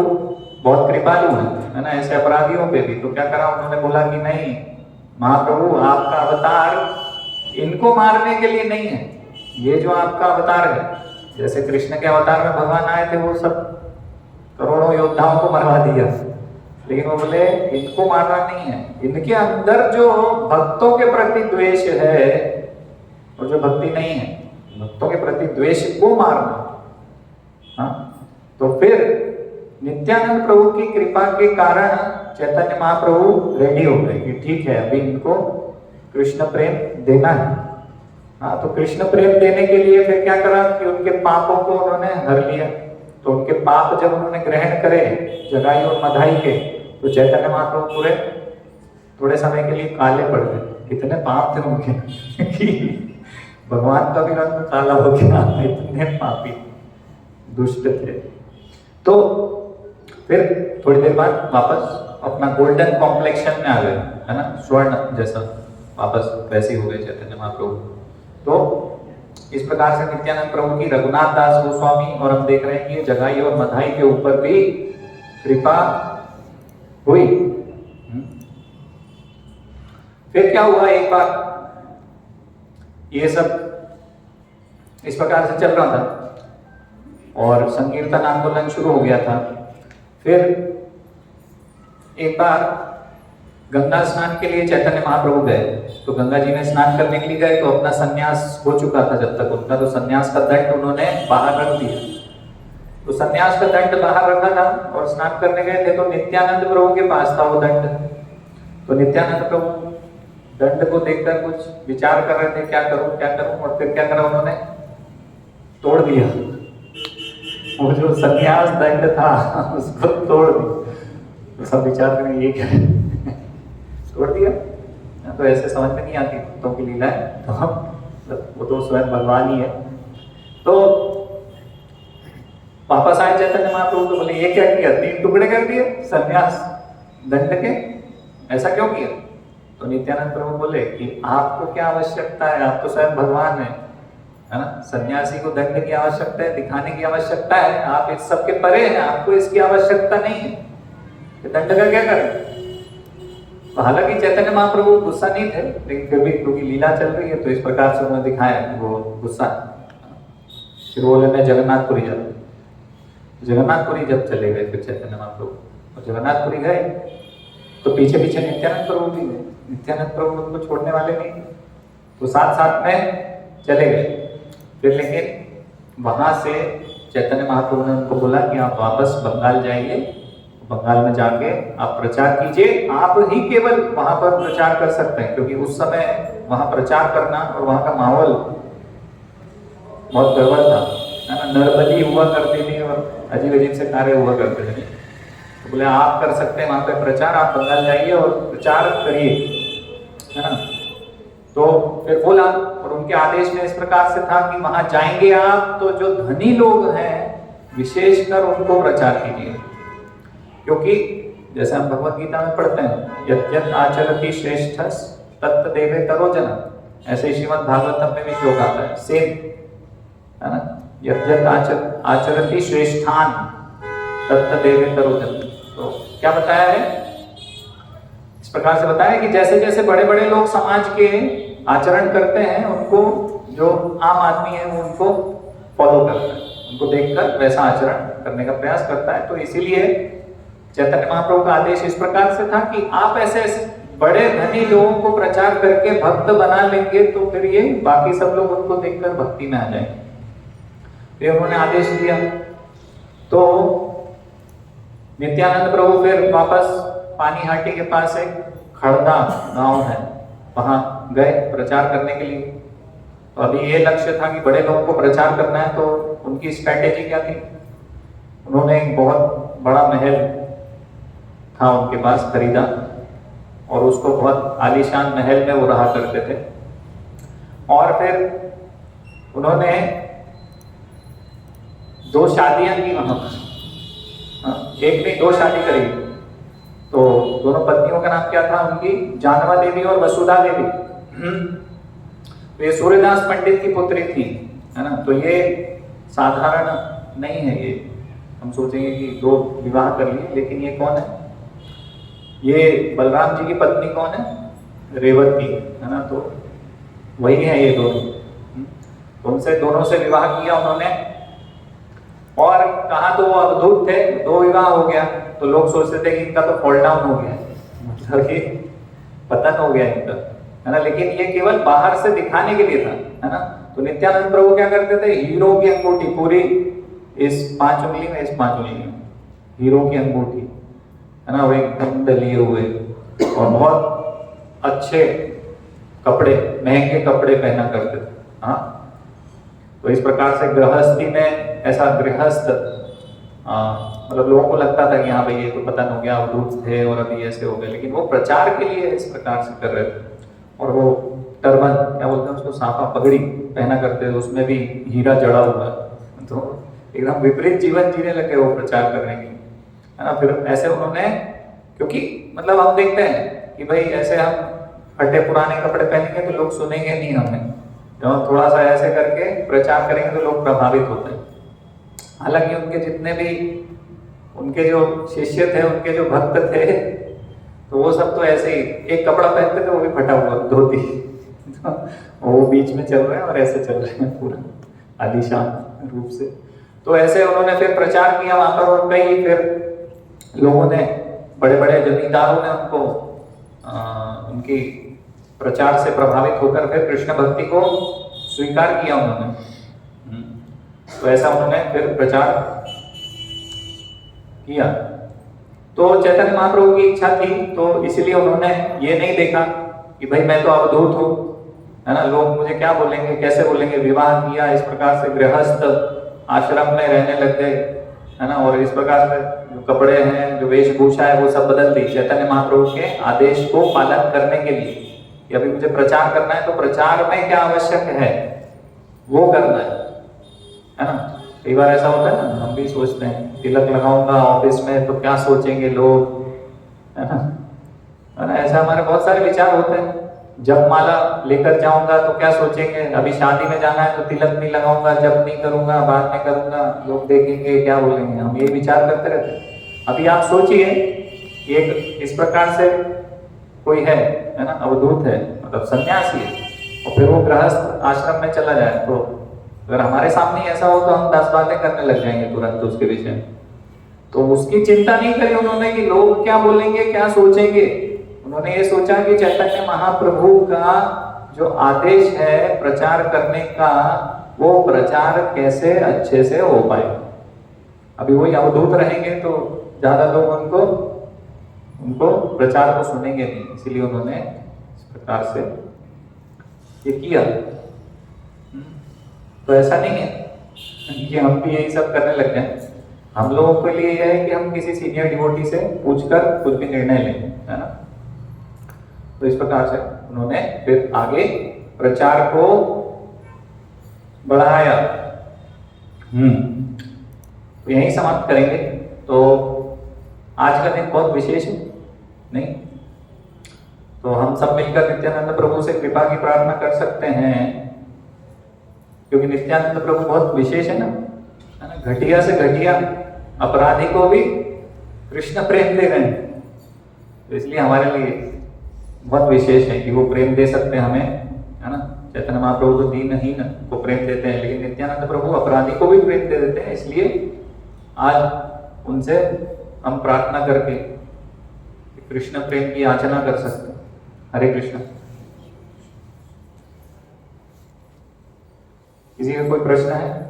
बहुत कृपालु है ना, ऐसे अपराधियों पे भी। तो क्या करा, उन्होंने बोला कि नहीं महाप्रभु, आपका अवतार इनको मारने के लिए नहीं है, ये जो आपका अवतार है, जैसे कृष्ण के अवतार में भगवान आए थे, वो सब करोड़ों योद्धाओं को मरवा दिया, लेकिन वो बोले इनको मारना नहीं है, इनके अंदर जो भक्तों के प्रति द्वेष है और जो भक्ति नहीं है, भक्तों के प्रति द्वेष को मारना। हाँ, तो फिर नित्यानंद प्रभु की कृपा के कारण चैतन्य महाप्रभु रेडी हो गए कि ठीक है, अभी इनको कृष्ण प्रेम देना है। हाँ, तो कृष्ण प्रेम देने के लिए फिर क्या करा कि उनके पापों को उन्होंने हर लिया। तो उनके पाप जब उन्होंने ग्रहण करे जगाई और मधाई के, तो चैतन्य महाप्रभु पूरे थोड़े समय के लिए काले पड़ गए। कितने पाप थे उनके कि भगवान का भी रंग काला हो गया, इतने पापी दुष्ट थे। तो फिर थोड़ी देर बाद वापस अपना गोल्डन कॉम्प्लेक्शन में आ गए, है ना, स्वर्ण जैसा वापस वैसे ही हो गए चैतन्य महाप्रभु। तो इस प्रकार से नित्यानंद प्रभु की रघुनाथ दास गोस्वामी, और हम देख रहे हैं कि जगाई और मधाई के ऊपर भी कृपा हुई। फिर क्या हुआ, एक बार ये सब इस प्रकार से चल रहा था और संकीर्तन आंदोलन शुरू हो गया था। फिर एक बार गंगा स्नान के लिए चैतन्य महाप्रभु गए, तो गंगा जी में स्नान करने के लिए गए, तो अपना संन्यास हो चुका था जब तक उनका, तो संन्यास का दंड उन्होंने बाहर रख दिया। तो संन्यास का दंड बाहर रखा था और स्नान करने गए थे, तो नित्यानंद प्रभु के पास था वो दंड। तो नित्यानंद प्रभु दंड को देखकर कुछ विचार कर रहे थे, क्या करूं क्या करूं, और फिर क्या करा, उन्होंने तोड़ दिया। वो जो संन्यास दंड था उसको तोड़ दिया। तो सब विचार करें ये क्या है, तोड़ दिया। तो ऐसे समझ में नहीं आती भक्तों की लीला है, तो हम वो तो स्वयं भगवान ही है। तो वापस आए चैतन्य महाप्रभु, तो बोले ये क्या किया, 3 टुकड़े कर दिए संन्यास दंड के, ऐसा क्यों किया। तो नित्यानंद प्रभु बोले कि आपको क्या आवश्यकता है, आप तो स्वयं भगवान है ना, सन्यासी को दंड की आवश्यकता है, दिखाने की आवश्यकता है, आप इस सब के परे हैं, आपको इसकी आवश्यकता नहीं है, दंड का क्या करें। तो हालांकि चैतन्य महाप्रभु गुस्सा नहीं थे, लेकिन फिर भी क्योंकि लीला चल रही है तो इस प्रकार से उन्होंने दिखाया कि वो गुस्सा। फिर बोले मैं जगन्नाथपुरी जाता। जगन्नाथपुरी जब चले गए फिर चैतन्य महाप्रभु, और जगन्नाथपुरी गए तो पीछे पीछे नित्यानंद प्रभु भी गए। नित्यानंद प्रभु उनको छोड़ने वाले नहीं, तो साथ साथ में चले गए। फिर लेकिन वहां से चैतन्य महाप्रभु ने उनको बोला कि आप वापस बंगाल जाइए, बंगाल में जाके आप प्रचार कीजिए, आप ही केवल वहां पर प्रचार कर सकते हैं, क्योंकि उस समय वहां प्रचार करना और वहां का माहौल बहुत गड़बड़ था, है ना, नरबली हुआ करती थी और अजीब अजीब से कार्य हुआ करते थे। तो बोले आप कर सकते हैं वहां पे प्रचार, आप बंगाल जाइए और प्रचार करिए, है ना। तो फिर बोला, और उनके आदेश में इस प्रकार से था कि वहां जाएंगे आप तो जो धनी लोग हैं विशेषकर उनको प्रचार कीजिए, क्योंकि जैसे हम भगवत गीता में पढ़ते हैं यत् यत् आचरति श्रेष्ठस् तत् देवे तरो जना, ऐसे श्रीमद् भागवतम में भी श्लोक आता है सेम, है ना, यत् यत् आचरति श्रेष्ठान तत् देवे तरो जना। तो क्या बताया है, इस प्रकार से बताया कि जैसे जैसे बड़े बड़े लोग समाज के आचरण करते हैं, उनको जो आम आदमी है वो उनको फॉलो करता है, उनको देखकर वैसा आचरण करने का प्रयास करता है। तो इसीलिए चैतन्य महाप्रभु का आदेश इस प्रकार से था कि आप ऐसे ऐसे बड़े धनी लोगों को प्रचार करके भक्त बना लेंगे, तो फिर ये बाकी सब लोग उनको देखकर भक्ति में आ जाएंगे। फिर उन्होंने आदेश दिया, तो नित्यानंद प्रभु फिर वापस पानीहाटी के पास एक खड़दा गांव है, वहां गए प्रचार करने के लिए। तो अभी ये लक्ष्य था कि बड़े लोगों को प्रचार करना है, तो उनकी स्ट्रैटेजी क्या थी, उन्होंने एक बहुत बड़ा महल था उनके पास, खरीदा, और उसको बहुत आलीशान महल में वो रहा करते थे। और फिर उन्होंने 2 शादियां की वहां पर, एक नहीं 2 शादी करी। तो दोनों पत्नियों का नाम क्या था उनकी? जानवा देवी और वसुधा देवी। तो ये सूर्यदास पंडित की पुत्री थी, है ना। तो ये साधारण नहीं है, ये हम सोचेंगे कि 2 विवाह कर लिए, लेकिन ये कौन है? ये बलराम जी की पत्नी कौन है? रेवती, है ना। तो वही है ये दोनों। तो उनसे दोनों से विवाह किया उन्होंने। और कहा तो वो अवधूत थे, 2 विवाह हो गया, तो लोग सोचते थे कि इनका तो फॉल डाउन हो गया, मतलब कि पतन हो गया इनका, है ना। लेकिन ये केवल बाहर से दिखाने के लिए था, है ना। तो नित्यानंद प्रभु क्या करते थे? हीरो की अंगूठी पूरी इस 5 उंगली में, इस 5 उंगली में हीरो की अंगूठी, है ना, वो एकदम लिए हुए, और बहुत अच्छे कपड़े, महंगे कपड़े पहना करते थे। हाँ, तो इस प्रकार से गृहस्थी में ऐसा गृहस्थ, मतलब लोगों को लगता था कि हाँ भाई ये तो पतन हो गया, अवधूत थे और अभी ऐसे हो गए, लेकिन वो प्रचार के लिए इस प्रकार से कर रहे थे। और वो टर्बन, क्या बोलते हैं उसको, साफा पगड़ी पहना करते थे, उसमें भी हीरा जड़ा हुआ है। तो एकदम विपरीत जीवन जीने लगे वो प्रचार करने के लिए, है ना। फिर ऐसे उन्होंने, क्योंकि मतलब हम देखते हैं कि भाई ऐसे हम फटे पुराने कपड़े पहनेंगे तो लोग सुनेंगे नहीं हमें, जब हम थोड़ा सा ऐसे करके प्रचार करेंगे तो लोग प्रभावित होते हैं। हालांकि उनके जितने भी उनके जो शिष्य थे, उनके जो भक्त थे, तो वो सब तो ऐसे ही एक कपड़ा पहनते थे, वो भी फटा हुआ धोती, वो बीच में चल रहे हैं और ऐसे चल रहे हैं पूरा आलीशान रूप से। तो ऐसे उन्होंने फिर प्रचार किया वहां पर, और कई फिर लोगों ने, बड़े बड़े जमींदारों ने उनको उनकी प्रचार से प्रभावित होकर फिर कृष्ण भक्ति को स्वीकार किया उन्होंने। तो ऐसा उन्होंने फिर प्रचार किया। तो चैतन्य महाप्रभु की इच्छा थी, तो इसलिए उन्होंने ये नहीं देखा कि भाई मैं तो अवधूत हूँ, है ना, लोग मुझे क्या बोलेंगे, कैसे बोलेंगे। विवाह किया, इस प्रकार से गृहस्थ आश्रम में रहने लग गए, है ना। और इस प्रकार से जो कपड़े हैं, जो वेशभूषा है, वो सब बदल दी चैतन्य महाप्रभु के आदेश को पालन करने के लिए कि अभी मुझे प्रचार करना है, तो प्रचार में क्या आवश्यक है वो करना है ना। कई बार ऐसा होता है ना, हम भी सोचते हैं तिलक लगाऊंगा ऑफिस में तो क्या सोचेंगे लोग, है ना। ऐसा हमारे बहुत सारे विचार होते हैं। जब माला लेकर जाऊंगा तो क्या सोचेंगे, अभी शादी में जाना है तो तिलक नहीं लगाऊंगा, जब नहीं करूंगा, बाद में करूंगा, लोग देखेंगे, क्या बोलेंगे, हम ये विचार करते रहते हैं। अभी आप सोचिए, एक इस प्रकार से कोई है ना, अवधूत है, मतलब सन्यासी है, और फिर वो गृहस्थ आश्रम में चला जाए, तो अगर हमारे सामने ऐसा हो तो हम 10 बातें करने लग जाएंगे तुरंत उसके विषय में। तो उसकी चिंता नहीं करी उन्होंने कि लोग क्या बोलेंगे, क्या सोचेंगे। उन्होंने ये सोचा कि चैतन्य महाप्रभु का जो आदेश है प्रचार करने का, वो प्रचार कैसे अच्छे से हो पाए। अभी वही अवधूत रहेंगे तो ज्यादा लोग उनको प्रचार को सुनेंगे नहीं, इसीलिए उन्होंने इस प्रकार से ये किया। तो ऐसा नहीं है कि हम भी यही सब करने लग जाए। हम लोगों के लिए यह है कि हम किसी सीनियर डिवोटी से पूछकर कुछ भी निर्णय लें, है ना। तो इस प्रकार से उन्होंने फिर आगे प्रचार को बढ़ाया। तो यही समाप्त करेंगे। तो आज का दिन बहुत विशेष है, नहीं? तो हम सब मिलकर नित्यानंद प्रभु से कृपा की प्रार्थना कर सकते हैं, क्योंकि नित्यानंद प्रभु बहुत विशेष है ना। घटिया से घटिया अपराधी को भी कृष्ण प्रेम दे रहे हैं, तो इसलिए हमारे लिए बहुत विशेष है कि वो प्रेम दे सकते हैं हमें, है ना। चैतन्य महाप्रभु तो दीनहीन को प्रेम देते हैं, लेकिन नित्यानंद प्रभु अपराधी को भी प्रेम दे देते हैं। इसलिए आज उनसे हम प्रार्थना करके कृष्ण प्रेम की याचना कर सकते हैं। हरे कृष्ण। किसी का कोई प्रश्न है?